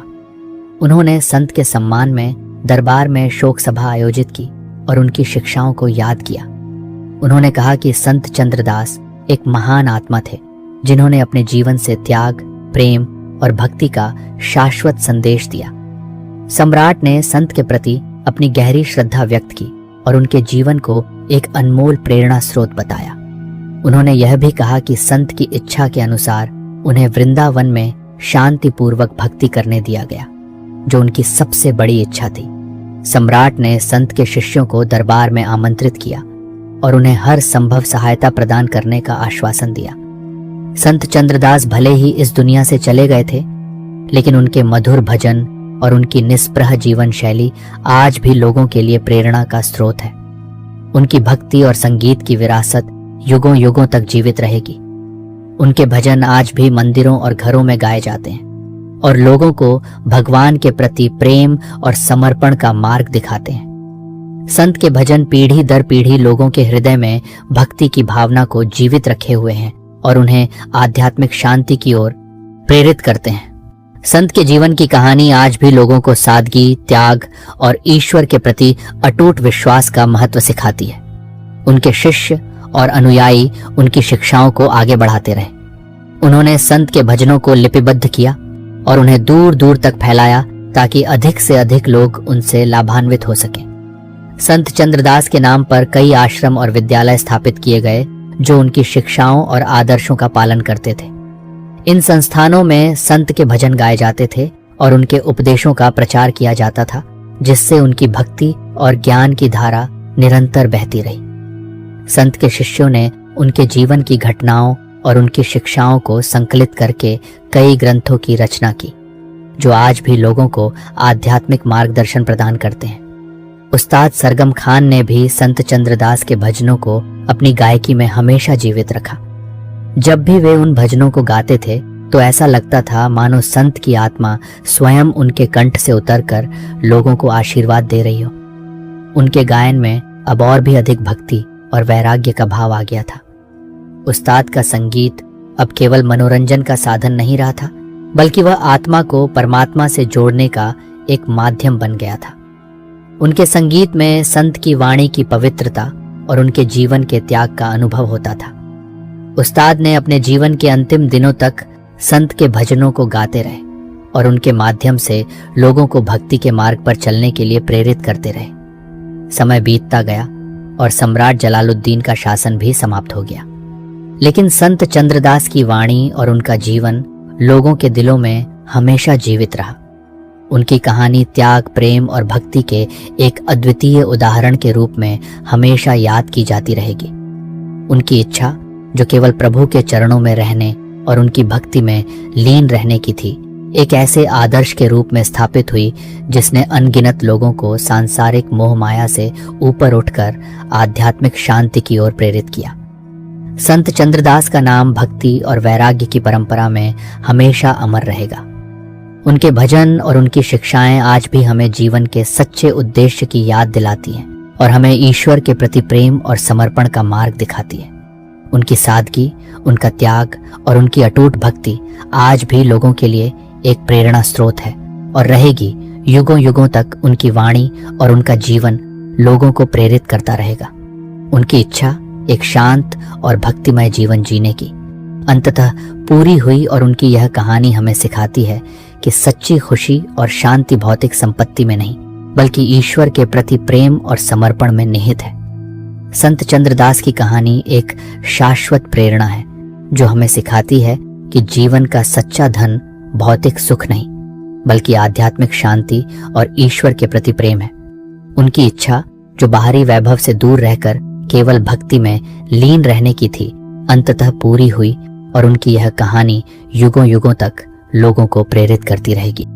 उन्होंने संत के सम्मान में दरबार में शोक सभा आयोजित की और उनकी शिक्षाओं को याद किया। उन्होंने कहा कि संत चंद्रदास एक महान आत्मा थे, जिन्होंने अपने जीवन से त्याग, प्रेम और भक्ति का शाश्वत संदेश दिया। सम्राट ने संत के प्रति अपनी गहरी श्रद्धा व्यक्त की और उनके जीवन को एक अनमोल प्रेरणा स्रोत बताया। उन्होंने यह भी कहा कि संत की इच्छा के अनुसार उन्हें वृंदावन में शांतिपूर्वक भक्ति करने दिया गया, जो उनकी सबसे बड़ी इच्छा थी। सम्राट ने संत के शिष्यों को दरबार में आमंत्रित किया और उन्हें हर संभव सहायता प्रदान करने का आश्वासन दिया। संत चंद्रदास भले ही इस दुनिया से चले गए थे, लेकिन उनके मधुर भजन और उनकी निष्प्रह जीवन शैली आज भी लोगों के लिए प्रेरणा का स्रोत है। उनकी भक्ति और संगीत की विरासत युगों युगों तक जीवित रहेगी। उनके भजन आज भी मंदिरों और घरों में गाए जाते हैं और लोगों को भगवान के प्रति प्रेम और समर्पण का मार्ग दिखाते हैं। संत के भजन पीढ़ी दर पीढ़ी लोगों के हृदय में भक्ति की भावना को जीवित रखे हुए हैं और उन्हें आध्यात्मिक शांति की ओर प्रेरित करते हैं। संत के जीवन की कहानी आज भी लोगों को सादगी, त्याग और ईश्वर के प्रति अटूट विश्वास का महत्व सिखाती है। उनके शिष्य और अनुयायी उनकी शिक्षाओं को आगे बढ़ाते रहे। उन्होंने संत के भजनों को लिपिबद्ध किया और उन्हें दूर दूर तक फैलाया ताकि अधिक से अधिक लोग उनसे लाभान्वित हो सकें। संत चंद्रदास के नाम पर कई आश्रम और विद्यालय स्थापित किए गए, जो उनकी शिक्षाओं और आदर्शों का पालन करते थे। इन संस्थानों में संत के भजन गाए जाते थे और उनके उपदेशों का प्रचार किया जाता था, जिससे उनकी भक्ति और ज्ञान की धारा निरंतर बहती रही। संत के शिष्यों ने उनके जीवन की घटनाओं और उनकी शिक्षाओं को संकलित करके कई ग्रंथों की रचना की, जो आज भी लोगों को आध्यात्मिक मार्गदर्शन प्रदान करते हैं। उस्ताद सरगम खान ने भी संत चंद्रदास के भजनों को अपनी गायकी में हमेशा जीवित रखा। जब भी वे उन भजनों को गाते थे तो ऐसा लगता था मानो संत की आत्मा स्वयं उनके कंठ से उतरकर लोगों को आशीर्वाद दे रही हो। उनके गायन में अब और भी अधिक भक्ति और वैराग्य का भाव आ गया था। उस्ताद का संगीत अब केवल मनोरंजन का साधन नहीं रहा था, बल्कि वह आत्मा को परमात्मा से जोड़ने का एक माध्यम बन गया था। उनके संगीत में संत की वाणी की पवित्रता और उनके जीवन के त्याग का अनुभव होता था। उस्ताद ने अपने जीवन के अंतिम दिनों तक संत के भजनों को गाते रहे और उनके माध्यम से लोगों को भक्ति के मार्ग पर चलने के लिए प्रेरित करते रहे। समय बीतता गया और सम्राट जलालुद्दीन का शासन भी समाप्त हो गया, लेकिन संत चंद्रदास की वाणी और उनका जीवन लोगों के दिलों में हमेशा जीवित रहा। उनकी कहानी त्याग, प्रेम और भक्ति के एक अद्वितीय उदाहरण के रूप में हमेशा याद की जाती रहेगी। उनकी इच्छा, जो केवल प्रभु के चरणों में रहने और उनकी भक्ति में लीन रहने की थी, एक ऐसे आदर्श के रूप में स्थापित हुई जिसने अनगिनत लोगों को सांसारिक मोह माया से ऊपर उठकर आध्यात्मिक शांति की ओर प्रेरित किया। संत चंद्रदास का नाम भक्ति और वैराग्य की परंपरा में हमेशा अमर रहेगा। उनके भजन और उनकी शिक्षाएं आज भी हमें जीवन के सच्चे उद्देश्य की याद दिलाती हैं और हमें ईश्वर के प्रति प्रेम और समर्पण का मार्ग दिखाती है। उनकी सादगी, उनका त्याग और उनकी अटूट भक्ति आज भी लोगों के लिए एक प्रेरणा स्रोत है और रहेगी। युगों युगों तक उनकी वाणी और उनका जीवन लोगों को प्रेरित करता रहेगा। उनकी इच्छा एक शांत और भक्तिमय जीवन जीने की अंततः पूरी हुई और उनकी यह कहानी हमें सिखाती है कि सच्ची खुशी और शांति भौतिक संपत्ति में नहीं, बल्कि ईश्वर के प्रति प्रेम और समर्पण में निहित है। संत चंद्रदास की कहानी एक शाश्वत प्रेरणा है जो हमें सिखाती है कि जीवन का सच्चा धन भौतिक सुख नहीं, बल्कि आध्यात्मिक शांति और ईश्वर के प्रति प्रेम है। उनकी इच्छा, जो बाहरी वैभव से दूर रहकर केवल भक्ति में लीन रहने की थी, अंततः पूरी हुई और उनकी यह कहानी युगों युगों तक लोगों को प्रेरित करती रहेगी।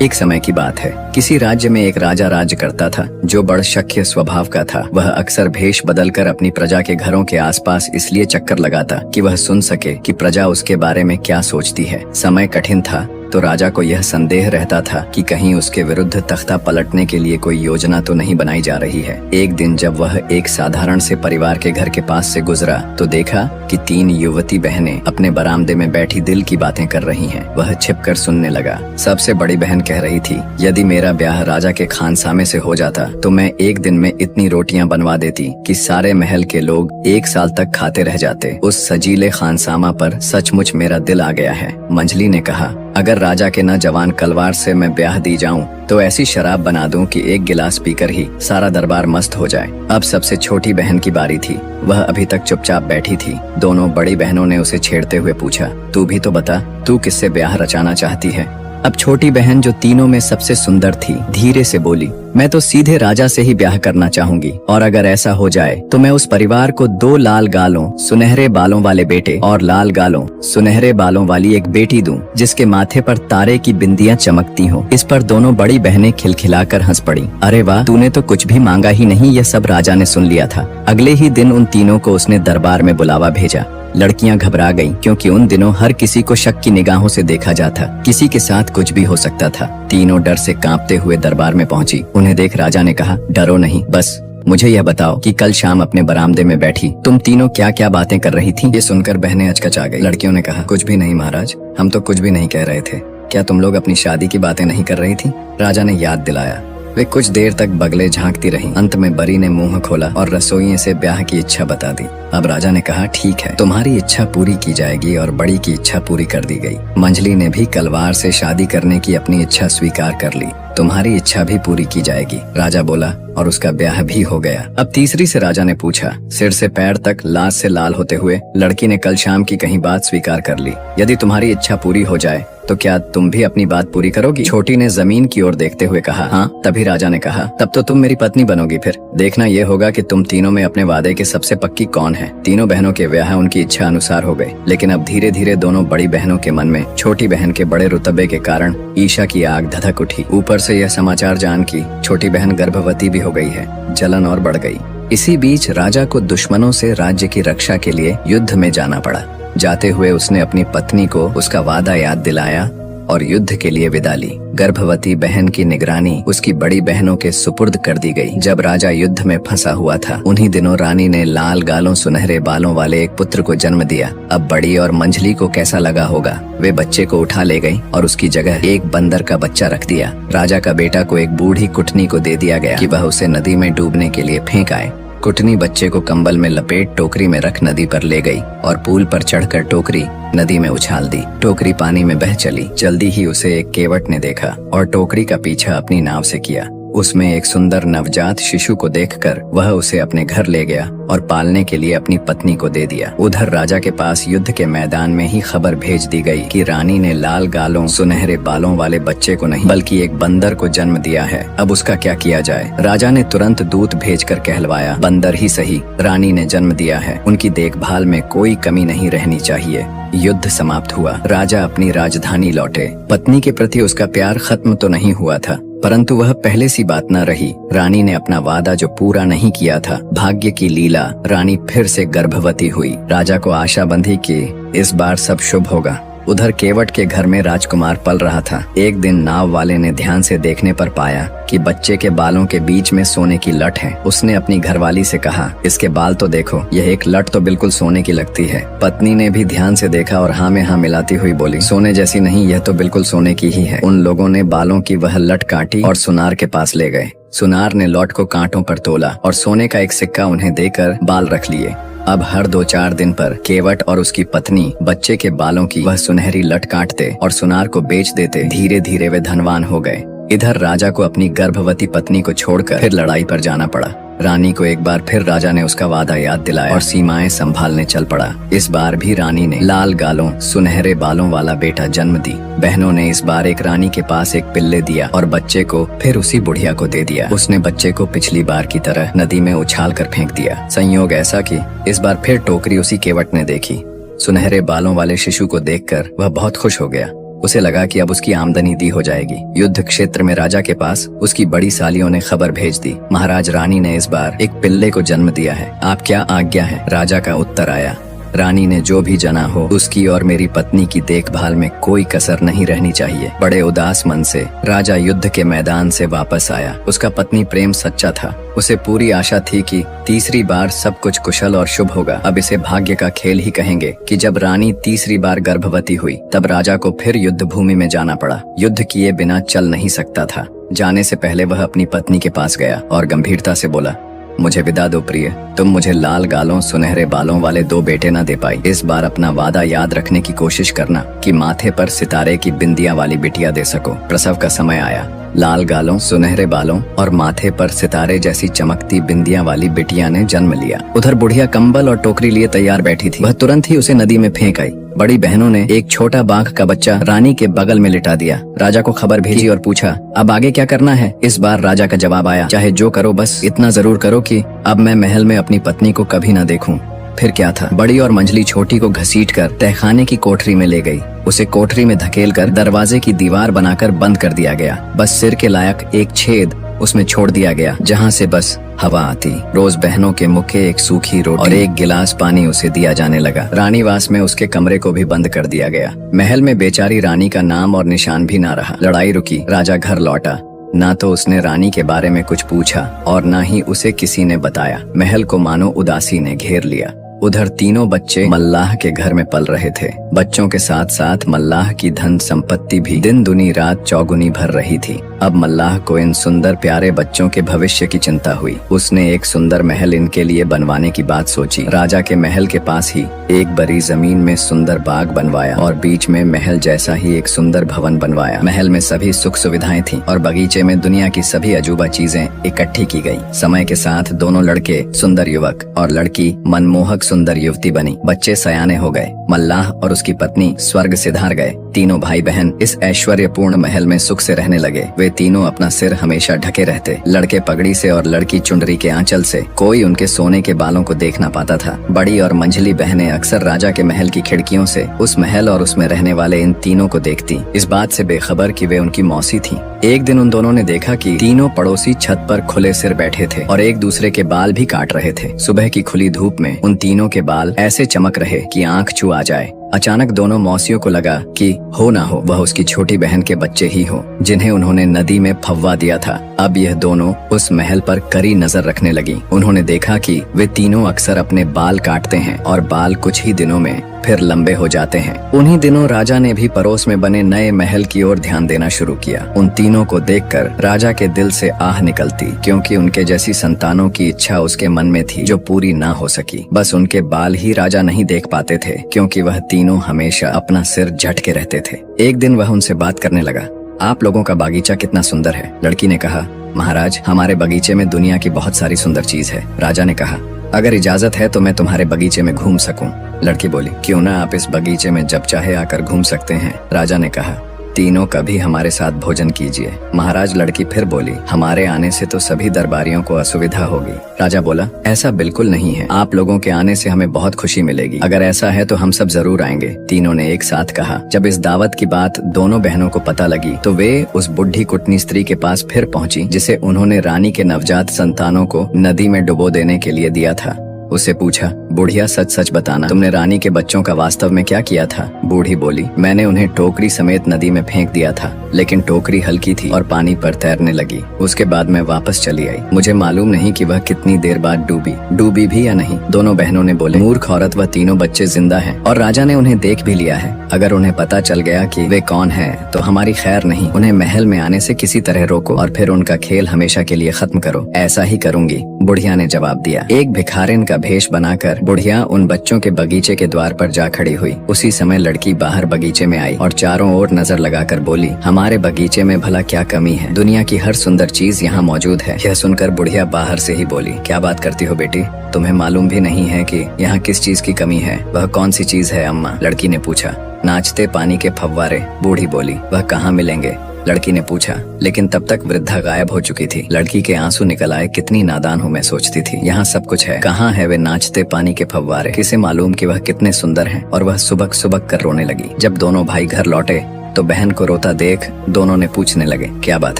एक समय की बात है, किसी राज्य में एक राजा राज्य करता था जो बड़ शक्य स्वभाव का था। वह अक्सर भेष बदलकर अपनी प्रजा के घरों के आसपास इसलिए चक्कर लगाता कि वह सुन सके कि प्रजा उसके बारे में क्या सोचती है। समय कठिन था तो राजा को यह संदेह रहता था कि कहीं उसके विरुद्ध तख्ता पलटने के लिए कोई योजना तो नहीं बनाई जा रही है। एक दिन जब वह एक साधारण से परिवार के घर के पास से गुजरा तो देखा कि 3 युवती बहनें अपने बरामदे में बैठी दिल की बातें कर रही हैं। वह छिपकर सुनने लगा। सबसे बड़ी बहन कह रही थी, यदि मेरा ब्याह राजा के खानसामे से हो जाता तो मैं एक दिन में इतनी रोटियां बनवा देती कि सारे महल के लोग 1 साल तक खाते रह जाते। उस सजीले खानसामा पर सचमुच मेरा दिल आ गया है। मंझली ने कहा, अगर राजा के नौजवान कलवार से मैं ब्याह दी जाऊं तो ऐसी शराब बना दूं कि 1 गिलास पीकर ही सारा दरबार मस्त हो जाए। अब सबसे छोटी बहन की बारी थी। वह अभी तक चुपचाप बैठी थी। दोनों बड़ी बहनों ने उसे छेड़ते हुए पूछा, तू भी तो बता, तू किससे ब्याह रचाना चाहती है? अब छोटी बहन, जो तीनों में सबसे सुंदर थी, धीरे से बोली, मैं तो सीधे राजा से ही ब्याह करना चाहूंगी, और अगर ऐसा हो जाए तो मैं उस परिवार को 2 लाल गालों सुनहरे बालों वाले बेटे और लाल गालों सुनहरे बालों वाली एक बेटी दूं, जिसके माथे पर तारे की बिंदियां चमकती हों। इस पर दोनों बड़ी बहनें खिलखिलाकर हंस पड़ी। अरे वाह, तूने तो कुछ भी मांगा ही नहीं। यह सब राजा ने सुन लिया था। अगले ही दिन उन तीनों को उसने दरबार में बुलावा भेजा। लड़कियां घबरा गईं, क्योंकि उन दिनों हर किसी को शक की निगाहों से देखा जाता। किसी के साथ कुछ भी हो सकता था। तीनों डर से कांपते हुए दरबार में पहुंची। उन्हें देख राजा ने कहा, डरो नहीं, बस मुझे यह बताओ कि कल शाम अपने बरामदे में बैठी तुम तीनों क्या क्या बातें कर रही थीं? ये सुनकर बहनें हचकचा गई। लड़कियों ने कहा, कुछ भी नहीं महाराज, हम तो कुछ भी नहीं कह रहे थे। क्या तुम लोग अपनी शादी की बातें नहीं कर रही थी? राजा ने याद दिलाया। वे कुछ देर तक बगले झांकती रहीं। अंत में बरी ने मुंह खोला और रसोइये से ब्याह की इच्छा बता दी। अब राजा ने कहा, ठीक है, तुम्हारी इच्छा पूरी की जाएगी, और बड़ी की इच्छा पूरी कर दी गई। मंझली ने भी कलवार से शादी करने की अपनी इच्छा स्वीकार कर ली। तुम्हारी इच्छा भी पूरी की जाएगी, राजा बोला, और उसका ब्याह भी हो गया। अब तीसरी से राजा ने पूछा। सिर से पैर तक लाज से लाल होते हुए लड़की ने कल शाम की कहीं बात स्वीकार कर ली। यदि तुम्हारी इच्छा पूरी हो जाए तो क्या तुम भी अपनी बात पूरी करोगी? छोटी ने जमीन की ओर देखते हुए कहा, हाँ। तभी राजा ने कहा, तब तो तुम मेरी पत्नी बनोगी। फिर देखना ये होगा कि तुम तीनों में अपने वादे के सबसे पक्की कौन है। तीनों बहनों के ब्याह उनकी इच्छा अनुसार हो गए, लेकिन अब धीरे धीरे दोनों बड़ी बहनों के मन में छोटी बहन के बड़े रुतबे के कारण ईर्ष्या की आग धधक उठी। ऊपर से यह समाचार जान की छोटी बहन गर्भवती भी हो गई है। जलन और बढ़ गई। इसी बीच राजा को दुश्मनों से राज्य की रक्षा के लिए युद्ध में जाना पड़ा। जाते हुए उसने अपनी पत्नी को उसका वादा याद दिलाया और युद्ध के लिए विदा ली। गर्भवती बहन की निगरानी उसकी बड़ी बहनों के सुपुर्द कर दी गई। जब राजा युद्ध में फंसा हुआ था, उन्हीं दिनों रानी ने लाल गालों सुनहरे बालों वाले एक पुत्र को जन्म दिया। अब बड़ी और मंझली को कैसा लगा होगा। वे बच्चे को उठा ले गई और उसकी जगह एक बंदर का बच्चा रख दिया। राजा का बेटा को एक बूढ़ी कुटनी को दे दिया गया कि वह उसे नदी में डूबने के लिए फेंक आए। कुटनी बच्चे को कंबल में लपेट टोकरी में रख नदी पर ले गई और पुल पर चढ़कर टोकरी नदी में उछाल दी। टोकरी पानी में बह चली। जल्दी ही उसे एक केवट ने देखा और टोकरी का पीछा अपनी नाव से किया। उसमें एक सुंदर नवजात शिशु को देखकर वह उसे अपने घर ले गया और पालने के लिए अपनी पत्नी को दे दिया। उधर राजा के पास युद्ध के मैदान में ही खबर भेज दी गई कि रानी ने लाल गालों सुनहरे बालों वाले बच्चे को नहीं बल्कि एक बंदर को जन्म दिया है। अब उसका क्या किया जाए। राजा ने तुरंत दूत भेजकर कहलवाया, बंदर ही सही, रानी ने जन्म दिया है, उनकी देखभाल में कोई कमी नहीं रहनी चाहिए। युद्ध समाप्त हुआ। राजा अपनी राजधानी लौटे। पत्नी के प्रति उसका प्यार खत्म तो नहीं हुआ था, परंतु वह पहले सी बात न रही। रानी ने अपना वादा जो पूरा नहीं किया था, भाग्य की लीला, रानी फिर से गर्भवती हुई। राजा को आशा बंधी कि इस बार सब शुभ होगा। उधर केवट के घर में राजकुमार पल रहा था। एक दिन नाव वाले ने ध्यान से देखने पर पाया कि बच्चे के बालों के बीच में सोने की लट है। उसने अपनी घरवाली से कहा, इसके बाल तो देखो, यह एक लट तो बिल्कुल सोने की लगती है। पत्नी ने भी ध्यान से देखा और हाँ में हाँ मिलाती हुई बोली, सोने जैसी नहीं, यह तो बिल्कुल सोने की ही है। उन लोगों ने बालों की वह लट काटी और सुनार के पास ले गए। सुनार ने लौट को कांटों पर तोला और सोने का एक सिक्का उन्हें देकर बाल रख लिए। अब हर 2-4 दिन पर केवट और उसकी पत्नी बच्चे के बालों की वह सुनहरी लट काटते और सुनार को बेच देते। धीरे धीरे वे धनवान हो गए। इधर राजा को अपनी गर्भवती पत्नी को छोड़कर फिर लड़ाई पर जाना पड़ा। रानी को एक बार फिर राजा ने उसका वादा याद दिलाया और सीमाएं संभालने चल पड़ा। इस बार भी रानी ने लाल गालों सुनहरे बालों वाला बेटा जन्म दी। बहनों ने इस बार एक रानी के पास एक पिल्ले दिया और बच्चे को फिर उसी बुढ़िया को दे दिया। उसने बच्चे को पिछली बार की तरह नदी में उछाल कर फेंक दिया। संयोग ऐसा कि इस बार फिर टोकरी उसी केवट ने देखी। सुनहरे बालों वाले शिशु को देखकर वह बहुत खुश हो गया। उसे लगा कि अब उसकी आमदनी दी हो जाएगी। युद्ध क्षेत्र में राजा के पास उसकी बड़ी सालियों ने खबर भेज दी, महाराज रानी ने इस बार एक पिल्ले को जन्म दिया है, आप क्या आज्ञा है। राजा का उत्तर आया, रानी ने जो भी जना हो उसकी और मेरी पत्नी की देखभाल में कोई कसर नहीं रहनी चाहिए। बड़े उदास मन से राजा युद्ध के मैदान से वापस आया। उसका पत्नी प्रेम सच्चा था। उसे पूरी आशा थी कि तीसरी बार सब कुछ कुशल और शुभ होगा। अब इसे भाग्य का खेल ही कहेंगे कि जब रानी तीसरी बार गर्भवती हुई तब राजा को फिर युद्ध भूमि में जाना पड़ा। युद्ध किए बिना चल नहीं सकता था। जाने से पहले वह अपनी पत्नी के पास गया और गंभीरता से बोला, मुझे विदा दो प्रिय, तुम मुझे लाल गालों सुनहरे बालों वाले 2 बेटे न दे पाई। इस बार अपना वादा याद रखने की कोशिश करना कि माथे पर सितारे की बिंदिया वाली बिटिया दे सको। प्रसव का समय आया। लाल गालों सुनहरे बालों और माथे पर सितारे जैसी चमकती बिंदिया वाली बिटिया ने जन्म लिया। उधर बुढ़िया कंबल और टोकरी लिए तैयार बैठी थी। वह तुरंत ही उसे नदी में फेंक आई। बड़ी बहनों ने एक छोटा बाघ का बच्चा रानी के बगल में लिटा दिया। राजा को खबर भेजी और पूछा, अब आगे क्या करना है। इस बार राजा का जवाब आया, चाहे जो करो बस इतना जरूर करो कि अब मैं महल में अपनी पत्नी को कभी न देखूं। फिर क्या था, बड़ी और मंझली छोटी को घसीटकर तहखाने की कोठरी में ले गई। उसे कोठरी में धकेलकर दरवाजे की दीवार बनाकर बंद कर दिया गया। बस सिर के लायक एक छेद उसमें छोड़ दिया गया जहां से बस हवा आती। रोज बहनों के मुखे एक सूखी रोटी और एक गिलास पानी उसे दिया जाने लगा। रानीवास में उसके कमरे को भी बंद कर दिया गया। महल में बेचारी रानी का नाम और निशान भी ना रहा। लड़ाई रुकी, राजा घर लौटा। ना तो उसने रानी के बारे में कुछ पूछा और ना ही उसे किसी ने बताया। महल को मानो उदासी ने घेर लिया। उधर तीनों बच्चे मल्लाह के घर में पल रहे थे। बच्चों के साथ साथ मल्लाह की धन संपत्ति भी दिन दुनी रात चौगुनी भर रही थी। अब मल्लाह को इन सुंदर प्यारे बच्चों के भविष्य की चिंता हुई। उसने एक सुंदर महल इनके लिए बनवाने की बात सोची। राजा के महल के पास ही एक बड़ी जमीन में सुंदर बाग बनवाया और बीच में महल जैसा ही एक सुंदर भवन बनवाया। महल में सभी सुख सुविधाएं थी और बगीचे में दुनिया की सभी अजूबा चीजें इकट्ठी की गई। समय के साथ दोनों लड़के सुंदर युवक और लड़की मनमोहक सुंदर युवती बनी। बच्चे सयाने हो गए। मल्लाह और उसकी पत्नी स्वर्ग सिधार गए। तीनों भाई बहन इस ऐश्वर्यपूर्ण महल में सुख से रहने लगे। वे तीनों अपना सिर हमेशा ढके रहते। लड़के पगड़ी से और लड़की चुनरी के आंचल से। कोई उनके सोने के बालों को देख ना पाता था। बड़ी और मंझली बहनें अक्सर राजा के महल की खिड़कियों से उस महल और उसमें रहने वाले इन तीनों को देखती, इस बात से बेखबर कि वे उनकी मौसी थी। एक दिन उन दोनों ने देखा कि तीनों पड़ोसी छत पर खुले सिर बैठे थे और एक दूसरे के बाल भी काट रहे थे। सुबह की खुली धूप में उन तीनों के बाल ऐसे चमक रहे कि आंख छू आ जाए। अचानक दोनों मौसियों को लगा कि हो ना हो वह उसकी छोटी बहन के बच्चे ही हो, जिन्हें उन्होंने नदी में फव्वा दिया था। अब यह दोनों उस महल पर कड़ी नजर रखने लगी। उन्होंने देखा कि वे तीनों अक्सर अपने बाल काटते हैं और बाल कुछ ही दिनों में फिर लंबे हो जाते हैं। उन्हीं दिनों राजा ने भी पड़ोस में बने नए महल की ओर ध्यान देना शुरू किया। उन तीनों को देखकर राजा के दिल से आह निकलती, क्योंकि उनके जैसी संतानों की इच्छा उसके मन में थी जो पूरी ना हो सकी। बस उनके बाल ही राजा नहीं देख पाते थे, क्योंकि वह तीनों हमेशा अपना सिर झटके रहते थे। एक दिन वह उनसे बात करने लगा। आप लोगों का बागीचा कितना सुंदर है। लड़की ने कहा, महाराज हमारे बगीचे में दुनिया की बहुत सारी सुंदर चीज है। राजा ने कहा, अगर इजाजत है तो मैं तुम्हारे बगीचे में घूम सकूं। लड़की बोली, क्यों ना, आप इस बगीचे में जब चाहे आकर घूम सकते हैं। राजा ने कहा, तीनों कभी हमारे साथ भोजन कीजिए। महाराज लड़की फिर बोली, हमारे आने से तो सभी दरबारियों को असुविधा होगी। राजा बोला, ऐसा बिल्कुल नहीं है, आप लोगों के आने से हमें बहुत खुशी मिलेगी। अगर ऐसा है तो हम सब जरूर आएंगे। तीनों ने एक साथ कहा। जब इस दावत की बात दोनों बहनों को पता लगी तो वे उस बुढ़ी कुटनी स्त्री के पास फिर पहुंची, जिसे उन्होंने रानी के नवजात संतानों को नदी में डुबो देने के लिए दिया था। उससे पूछा, बुढ़िया सच सच बताना, तुमने रानी के बच्चों का वास्तव में क्या किया था। बूढ़ी बोली, मैंने उन्हें टोकरी समेत नदी में फेंक दिया था, लेकिन टोकरी हल्की थी और पानी पर तैरने लगी। उसके बाद मैं वापस चली आई। मुझे मालूम नहीं कि वह कितनी देर बाद डूबी भी या नहीं। दोनों बहनों ने बोले, मूर्ख औरत, वह तीनों बच्चे जिंदा हैं और राजा ने उन्हें देख भी लिया है। अगर उन्हें पता चल गया कि वे कौन हैं, तो हमारी खैर नहीं। उन्हें महल में आने से किसी तरह रोको और फिर उनका खेल हमेशा के लिए खत्म करो। ऐसा ही करूंगी, बुढ़िया ने जवाब दिया। एक भिखारिन का भेष बनाकर बुढ़िया उन बच्चों के बगीचे के द्वार पर जा खड़ी हुई। उसी समय लड़की बाहर बगीचे में आई और चारों ओर नजर लगाकर बोली, हमारे बगीचे में भला क्या कमी है, दुनिया की हर सुंदर चीज यहाँ मौजूद है। यह सुनकर बुढ़िया बाहर से ही बोली, क्या बात करती हो बेटी, तुम्हें मालूम भी नहीं है कि यहाँ किस चीज की कमी है। वह कौन सी चीज है अम्मा। लड़की ने पूछा। नाचते पानी के फव्वारे। बूढ़ी बोली, वह कहाँ मिलेंगे। लड़की ने पूछा, लेकिन तब तक वृद्धा गायब हो चुकी थी। लड़की के आंसू निकल आए। कितनी नादान हूँ मैं, सोचती थी। यहाँ सब कुछ है, कहाँ है वे नाचते पानी के फव्वारे। किसे मालूम कि वह कितने सुंदर हैं। और वह सुबक सुबक कर रोने लगी। जब दोनों भाई घर लौटे तो बहन को रोता देख दोनों ने पूछने लगे, क्या बात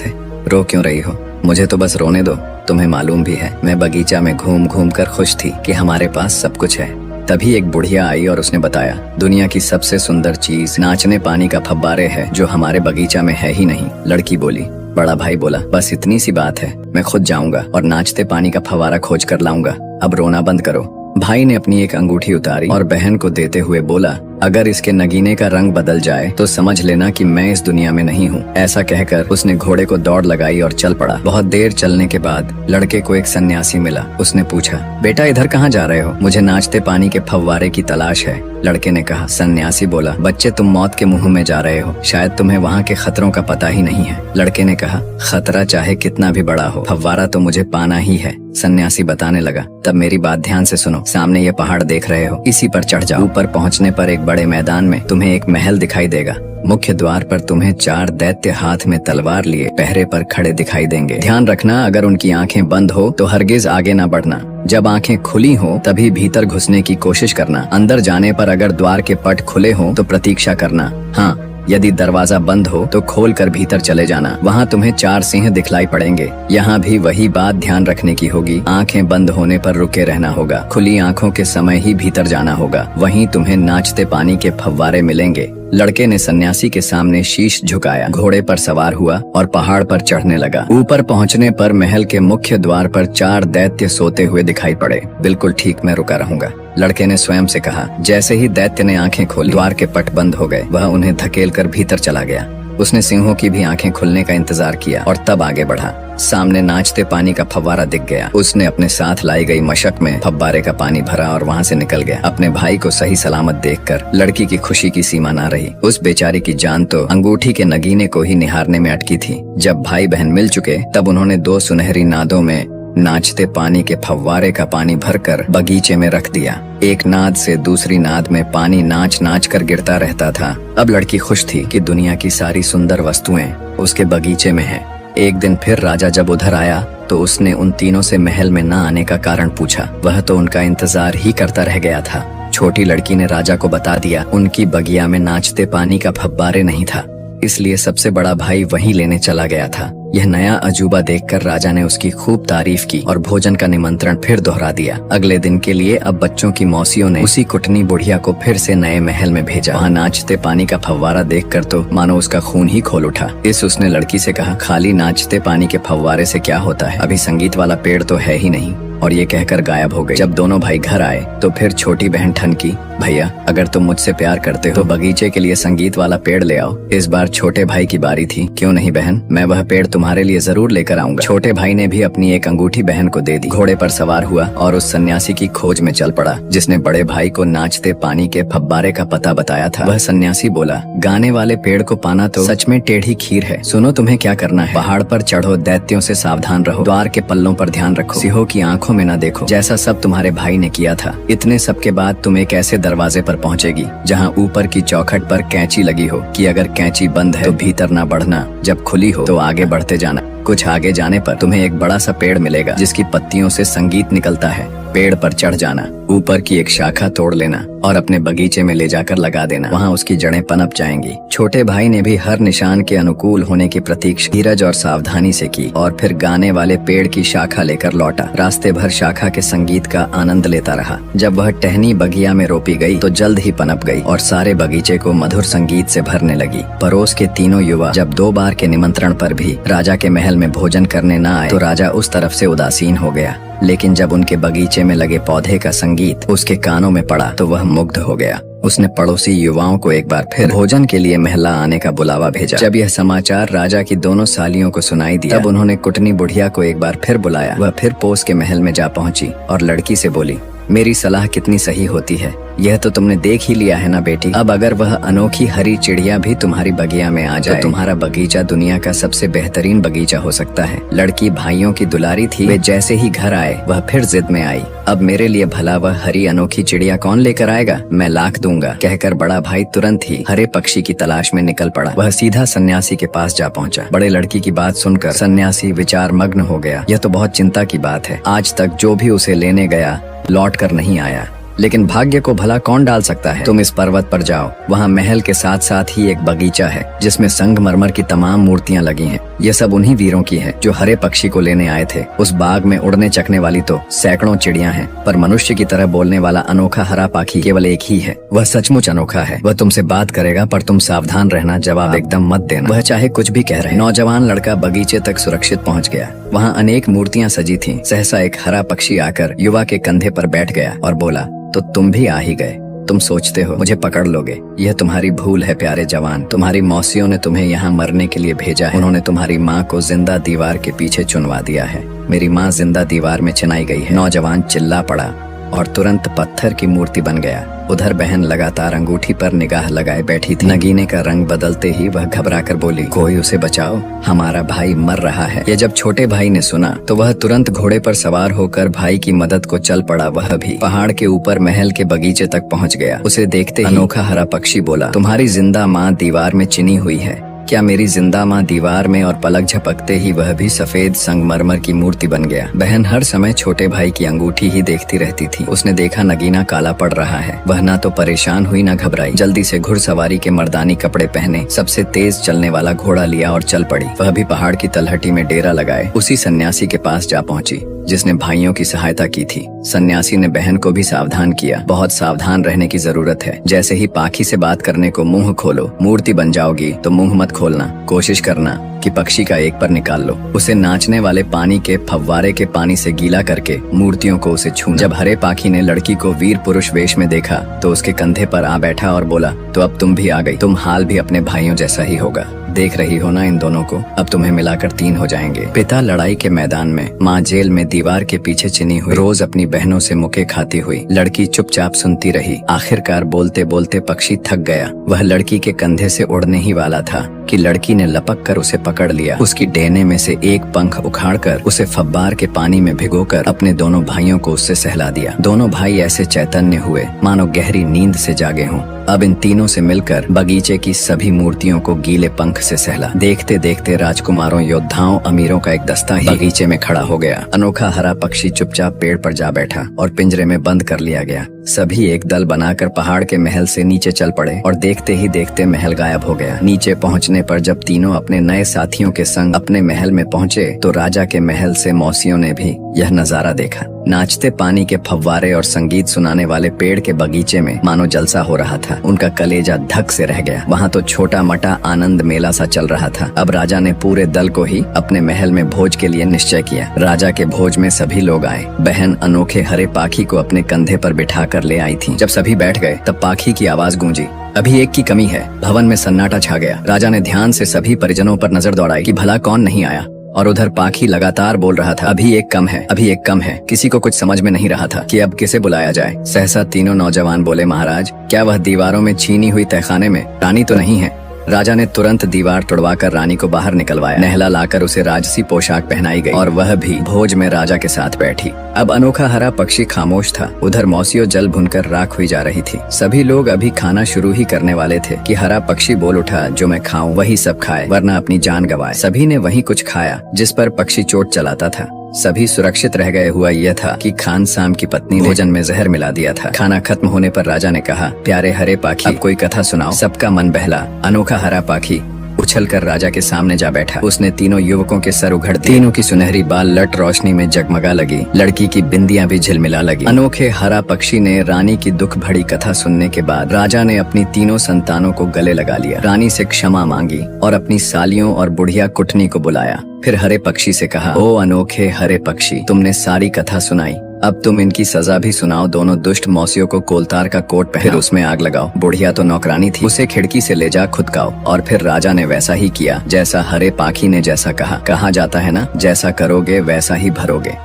है, रो क्यों रही हो। मुझे तो बस रोने दो। तुम्हें मालूम भी है, मैं बगीचा में घूम घूम कर खुश थी कि हमारे पास सब कुछ है। तभी एक बुढ़िया आई और उसने बताया, दुनिया की सबसे सुंदर चीज नाचने पानी का फव्वारे है, जो हमारे बगीचा में है ही नहीं। लड़की बोली। बड़ा भाई बोला, बस इतनी सी बात है, मैं खुद जाऊंगा और नाचते पानी का फव्वारा खोज कर लाऊंगा। अब रोना बंद करो। भाई ने अपनी एक अंगूठी उतारी और बहन को देते हुए बोला, अगर इसके नगीने का रंग बदल जाए तो समझ लेना कि मैं इस दुनिया में नहीं हूँ। ऐसा कहकर उसने घोड़े को दौड़ लगाई और चल पड़ा। बहुत देर चलने के बाद लड़के को एक सन्यासी मिला। उसने पूछा, बेटा इधर कहाँ जा रहे हो। मुझे नाचते पानी के फव्वारे की तलाश है। लड़के ने कहा। सन्यासी बोला, बच्चे तुम मौत के मुंह में जा रहे हो, शायद तुम्हें वहाँ के खतरों का पता ही नहीं है। लड़के ने कहा, खतरा चाहे कितना भी बड़ा हो, फव्वारा तो मुझे पाना ही है। सन्यासी बताने लगा, तब मेरी बात ध्यान से सुनो। सामने ये पहाड़ देख रहे हो, इसी पर चढ़ जाओ। ऊपर पहुँचने पर एक बड़े मैदान में तुम्हें एक महल दिखाई देगा। मुख्य द्वार पर तुम्हें 4 दैत्य हाथ में तलवार लिए पहरे पर खड़े दिखाई देंगे। ध्यान रखना, अगर उनकी आंखें बंद हो तो हरगिज आगे न बढ़ना। जब आंखें खुली हो तभी भीतर घुसने की कोशिश करना। अंदर जाने पर अगर द्वार के पट खुले हो तो प्रतीक्षा करना। हाँ, यदि दरवाजा बंद हो तो खोल कर भीतर चले जाना। वहाँ तुम्हें 4 सिंह दिखलाई पड़ेंगे। यहाँ भी वही बात ध्यान रखने की होगी, आंखें बंद होने पर रुके रहना होगा। खुली आंखों के समय ही भीतर जाना होगा। वहीं तुम्हें नाचते पानी के फव्वारे मिलेंगे। लड़के ने सन्यासी के सामने शीश झुकाया, घोड़े पर सवार हुआ और पहाड़ पर चढ़ने लगा। ऊपर पहुंचने पर महल के मुख्य द्वार पर 4 दैत्य सोते हुए दिखाई पड़े। बिल्कुल ठीक, मैं रुका रहूंगा, लड़के ने स्वयं से कहा। जैसे ही दैत्य ने आंखें खोली, द्वार के पट बंद हो गए। वह उन्हें धकेल कर भीतर चला गया। उसने सिंहों की भी आंखें खुलने का इंतजार किया और तब आगे बढ़ा। सामने नाचते पानी का फव्वारा दिख गया। उसने अपने साथ लाई गई मशक में फव्वारे का पानी भरा और वहाँ से निकल गया। अपने भाई को सही सलामत देखकर लड़की की खुशी की सीमा न रही। उस बेचारी की जान तो अंगूठी के नगीने को ही निहारने में अटकी थी। जब भाई बहन मिल चुके तब उन्होंने 2 सुनहरी नादों में नाचते पानी के फव्वारे का पानी भरकर बगीचे में रख दिया। एक नाद से दूसरी नाद में पानी नाच नाच कर गिरता रहता था। अब लड़की खुश थी कि दुनिया की सारी सुंदर वस्तुएं उसके बगीचे में हैं। एक दिन फिर राजा जब उधर आया तो उसने उन तीनों से महल में न आने का कारण पूछा। वह तो उनका इंतजार ही करता रह गया था। छोटी लड़की ने राजा को बता दिया उनकी बगिया में नाचते पानी का फव्वारे नहीं था, इसलिए सबसे बड़ा भाई वहीं लेने चला गया था। यह नया अजूबा देखकर राजा ने उसकी खूब तारीफ की और भोजन का निमंत्रण फिर दोहरा दिया। अगले दिन के लिए अब बच्चों की मौसियों ने उसी कुटनी बुढ़िया को फिर से नए महल में भेजा। वहाँ नाचते पानी का फव्वारा देखकर तो मानो उसका खून ही खोल उठा। उसने लड़की से कहा, खाली नाचते पानी के फव्वारे से क्या होता है, अभी संगीत वाला पेड़ तो है ही नहीं। और ये कहकर गायब हो गई। जब दोनों भाई घर आए तो फिर छोटी बहन ठनकी, भैया अगर तुम मुझसे प्यार करते हो तो बगीचे के लिए संगीत वाला पेड़ ले आओ। इस बार छोटे भाई की बारी थी। क्यों नहीं बहन, मैं वह पेड़ तुम्हारे लिए जरूर लेकर आऊंगा। छोटे भाई ने भी अपनी एक अंगूठी बहन को दे दी। घोड़े पर सवार हुआ और उस सन्यासी की खोज में चल पड़ा जिसने बड़े भाई को नाचते पानी के फव्वारे का पता बताया था। वह सन्यासी बोला, गाने वाले पेड़ को पाना तो सच में टेढ़ी खीर है। सुनो तुम्हें क्या करना है, पहाड़ पर चढ़ो, दैत्यों से सावधान रहो, द्वार के पल्लों पर ध्यान रखो, सिंहों की आंखों में न देखो, जैसा सब तुम्हारे भाई ने किया था। इतने सब के बाद तुम एक ऐसे दरवाजे पर पहुंचेगी जहां ऊपर की चौखट पर कैंची लगी हो कि अगर कैंची बंद है तो भीतर ना बढ़ना, जब खुली हो तो आगे बढ़ते जाना। कुछ आगे जाने पर तुम्हें एक बड़ा सा पेड़ मिलेगा जिसकी पत्तियों से संगीत निकलता है। पेड़ पर चढ़ जाना, ऊपर की एक शाखा तोड़ लेना और अपने बगीचे में ले जाकर लगा देना। वहाँ उसकी जड़ें पनप जाएंगी। छोटे भाई ने भी हर निशान के अनुकूल होने की प्रतीक्षा धीरज और सावधानी से की और फिर गाने वाले पेड़ की शाखा लेकर लौटा। रास्ते भर शाखा के संगीत का आनंद लेता रहा। जब वह टहनी बगिया में रोपी गई तो जल्द ही पनप गई और सारे बगीचे को मधुर संगीत से भरने लगी। पड़ोस के तीनों युवा जब 2 बार के निमंत्रण पर भी राजा के महल में भोजन करने न आए तो राजा उस तरफ से उदासीन हो गया। लेकिन जब उनके बगीचे में लगे पौधे का संगीत उसके कानों में पड़ा तो वह मुग्ध हो गया। उसने पड़ोसी युवाओं को एक बार फिर भोजन के लिए महला आने का बुलावा भेजा। जब यह समाचार राजा की दोनों सालियों को सुनाई दिया तब उन्होंने कुटनी बुढ़िया को एक बार फिर बुलाया। वह फिर पोस के महल में जा पहुंची और लड़की से बोली, मेरी सलाह कितनी सही होती है, यह तो तुमने देख ही लिया है ना बेटी। अब अगर वह अनोखी हरी चिड़िया भी तुम्हारी बगिया में आ जाए तो तुम्हारा बगीचा दुनिया का सबसे बेहतरीन बगीचा हो सकता है। लड़की भाइयों की दुलारी थी। वे जैसे ही घर आए वह फिर जिद में आई, अब मेरे लिए भला वह हरी अनोखी चिड़िया कौन लेकर आएगा, मैं लाख दूंगा। कहकर बड़ा भाई तुरंत ही हरे पक्षी की तलाश में निकल पड़ा। वह सीधा सन्यासी के पास जा पहुंचा। बड़े लड़की की बात सुनकर सन्यासी विचार मग्न हो गया। यह तो बहुत चिंता की बात है। आज तक जो भी उसे लेने गया लौट कर नहीं आया, लेकिन भाग्य को भला कौन डाल सकता है। तुम इस पर्वत पर जाओ, वहाँ महल के साथ साथ ही एक बगीचा है जिसमें संगमरमर की तमाम मूर्तियाँ लगी हैं। ये सब उन्हीं वीरों की है जो हरे पक्षी को लेने आए थे। उस बाग में उड़ने चकने वाली तो सैकड़ों चिड़ियाँ हैं, पर मनुष्य की तरह बोलने वाला अनोखा हरा पाखी केवल एक ही है। वह सचमुच अनोखा है। वह तुमसे बात करेगा पर तुम सावधान रहना, जवाब एकदम मत देना, वह चाहे कुछ भी कह रहे। नौजवान लड़का बगीचे तक सुरक्षित पहुँच गया। वहाँ अनेक मूर्तियाँ सजी थी। सहसा एक हरा पक्षी आकर युवा के कंधे पर बैठ गया और बोला, तो तुम भी आ ही गए। तुम सोचते हो मुझे पकड़ लोगे, यह तुम्हारी भूल है प्यारे जवान। तुम्हारी मौसियों ने तुम्हें यहाँ मरने के लिए भेजा है। उन्होंने तुम्हारी माँ को जिंदा दीवार के पीछे चुनवा दिया है। मेरी माँ जिंदा दीवार में चिनाई गई है। नौजवान चिल्ला पड़ा और तुरंत पत्थर की मूर्ति बन गया। उधर बहन लगातार अंगूठी पर निगाह लगाए बैठी थी। नगीने का रंग बदलते ही वह घबराकर बोली, कोई उसे बचाओ, हमारा भाई मर रहा है। यह जब छोटे भाई ने सुना तो वह तुरंत घोड़े पर सवार होकर भाई की मदद को चल पड़ा। वह भी पहाड़ के ऊपर महल के बगीचे तक पहुंच गया। उसे देखते ही अनोखा हरा पक्षी बोला, तुम्हारी जिंदा माँ दीवार में चिनी हुई है। क्या मेरी जिंदा माँ दीवार में? और पलक झपकते ही वह भी सफेद संगमरमर की मूर्ति बन गया। बहन हर समय छोटे भाई की अंगूठी ही देखती रहती थी। उसने देखा नगीना काला पड़ रहा है। वह ना तो परेशान हुई ना घबराई। जल्दी से घुड़सवारी के मर्दानी कपड़े पहने, सबसे तेज चलने वाला घोड़ा लिया और चल पड़ी। वह भी पहाड़ की तलहटी में डेरा लगाए उसी सन्यासी के पास जा पहुंची जिसने भाइयों की सहायता की थी। सन्यासी ने बहन को भी सावधान किया, बहुत सावधान रहने की जरूरत है। जैसे ही पाखी से बात करने को मुंह खोलो, मूर्ति बन जाओगी तो मुंह मत खोलना। कोशिश करना कि पक्षी का एक पर निकाल लो। उसे नाचने वाले पानी के फव्वारे के पानी से गीला करके मूर्तियों को उसे छूना। जब हरे पाखी ने लड़की को वीर पुरुष वेश में देखा तो उसके कंधे पर आ बैठा और बोला, तो अब तुम भी आ गई। तुम हाल भी अपने भाइयों जैसा ही होगा। देख रही हो ना इन दोनों को, अब तुम्हें मिलाकर 3 हो जाएंगे। पिता लड़ाई के मैदान में, माँ जेल में दीवार के पीछे चिनी हुई, रोज अपनी बहनों से मुके खाती हुई। लड़की चुपचाप सुनती रही। आखिरकार बोलते बोलते पक्षी थक गया। वह लड़की के कंधे से उड़ने ही वाला था कि लड़की ने लपक कर उसे पकड़ लिया। उसकी डेने में से एक पंख उखाड़कर उसे फब्बार के पानी में भिगोकर अपने दोनों भाइयों को उससे सहला दिया। दोनों भाई ऐसे चैतन्य हुए मानो गहरी नींद से जागे हों। अब इन तीनों से मिलकर बगीचे की सभी मूर्तियों को गीले पंख से सहला। देखते देखते राजकुमारों, योद्धाओं, अमीरों का एक दस्ता ही बगीचे में खड़ा हो गया। अनोखा हरा पक्षी चुपचाप पेड़ पर जा बैठा और पिंजरे में बंद कर लिया गया। सभी एक दल बनाकर पहाड़ के महल से नीचे चल पड़े और देखते ही देखते महल गायब हो गया। नीचे पहुंचने पर जब तीनों अपने नए साथियों के संग अपने महल में पहुंचे तो राजा के महल से मौसियों ने भी यह नजारा देखा। नाचते पानी के फव्वारे और संगीत सुनाने वाले पेड़ के बगीचे में मानो जलसा हो रहा था। उनका कलेजा धक से रह गया। वहाँ तो छोटा मोटा आनंद मेला सा चल रहा था। अब राजा ने पूरे दल को ही अपने महल में भोज के लिए निश्चय किया। राजा के भोज में सभी लोग आए। बहन अनोखे हरे पाखी को अपने कंधे पर बिठा कर ले आई थी। जब सभी बैठ गए तब पाखी की आवाज गूंजी, अभी एक की कमी है। भवन में सन्नाटा छा गया। राजा ने ध्यान से सभी परिजनों पर नजर दौड़ाई कि भला कौन नहीं आया, और उधर पाखी लगातार बोल रहा था, अभी एक कम है, अभी एक कम है। किसी को कुछ समझ में नहीं रहा था कि अब किसे बुलाया जाए। सहसा तीनों नौजवान बोले, महाराज, क्या वह दीवारों में छीनी हुई तहखाने में रानी तो नहीं है? राजा ने तुरंत दीवार तोड़वाकर रानी को बाहर निकलवाया। नहला लाकर उसे राजसी पोशाक पहनाई गई और वह भी भोज में राजा के साथ बैठी। अब अनोखा हरा पक्षी खामोश था। उधर मौसियों जल भुनकर राख हुई जा रही थी। सभी लोग अभी खाना शुरू ही करने वाले थे कि हरा पक्षी बोल उठा, जो मैं खाऊं वही सब खाए, वरना अपनी जान गंवाए। सभी ने वही कुछ खाया जिस पर पक्षी चोट चलाता था। सभी सुरक्षित रह गए। हुआ यह था कि खान साम की पत्नी ने भोजन में जहर मिला दिया था। खाना खत्म होने पर राजा ने कहा, प्यारे हरे पाखी, अब कोई कथा सुनाओ। सबका मन बहला। अनोखा हरा पाखी उछलकर राजा के सामने जा बैठा। उसने तीनों युवकों के सर उघड़ दिए। तीनों की सुनहरी बाल लट रोशनी में जगमगा लगी। लड़की की बिंदियां भी झिलमिला लगी। अनोखे हरा पक्षी ने रानी की दुख भरी कथा सुनने के बाद राजा ने अपनी तीनों संतानों को गले लगा लिया। रानी से क्षमा मांगी और अपनी सालियों और बुढ़िया कुटनी को बुलाया। फिर हरे पक्षी से कहा, ओ अनोखे हरे पक्षी, तुमने सारी कथा सुनाई, अब तुम इनकी सजा भी सुनाओ। दोनों दुष्ट मौसियों को कोलतार का कोट पहनाओ, उसमें आग लगाओ। बुढ़िया तो नौकरानी थी, उसे खिड़की से ले जा खुदकाओ। और फिर राजा ने वैसा ही किया जैसा हरे पाखी ने जैसा कहा। कहा जाता है ना, जैसा करोगे वैसा ही भरोगे।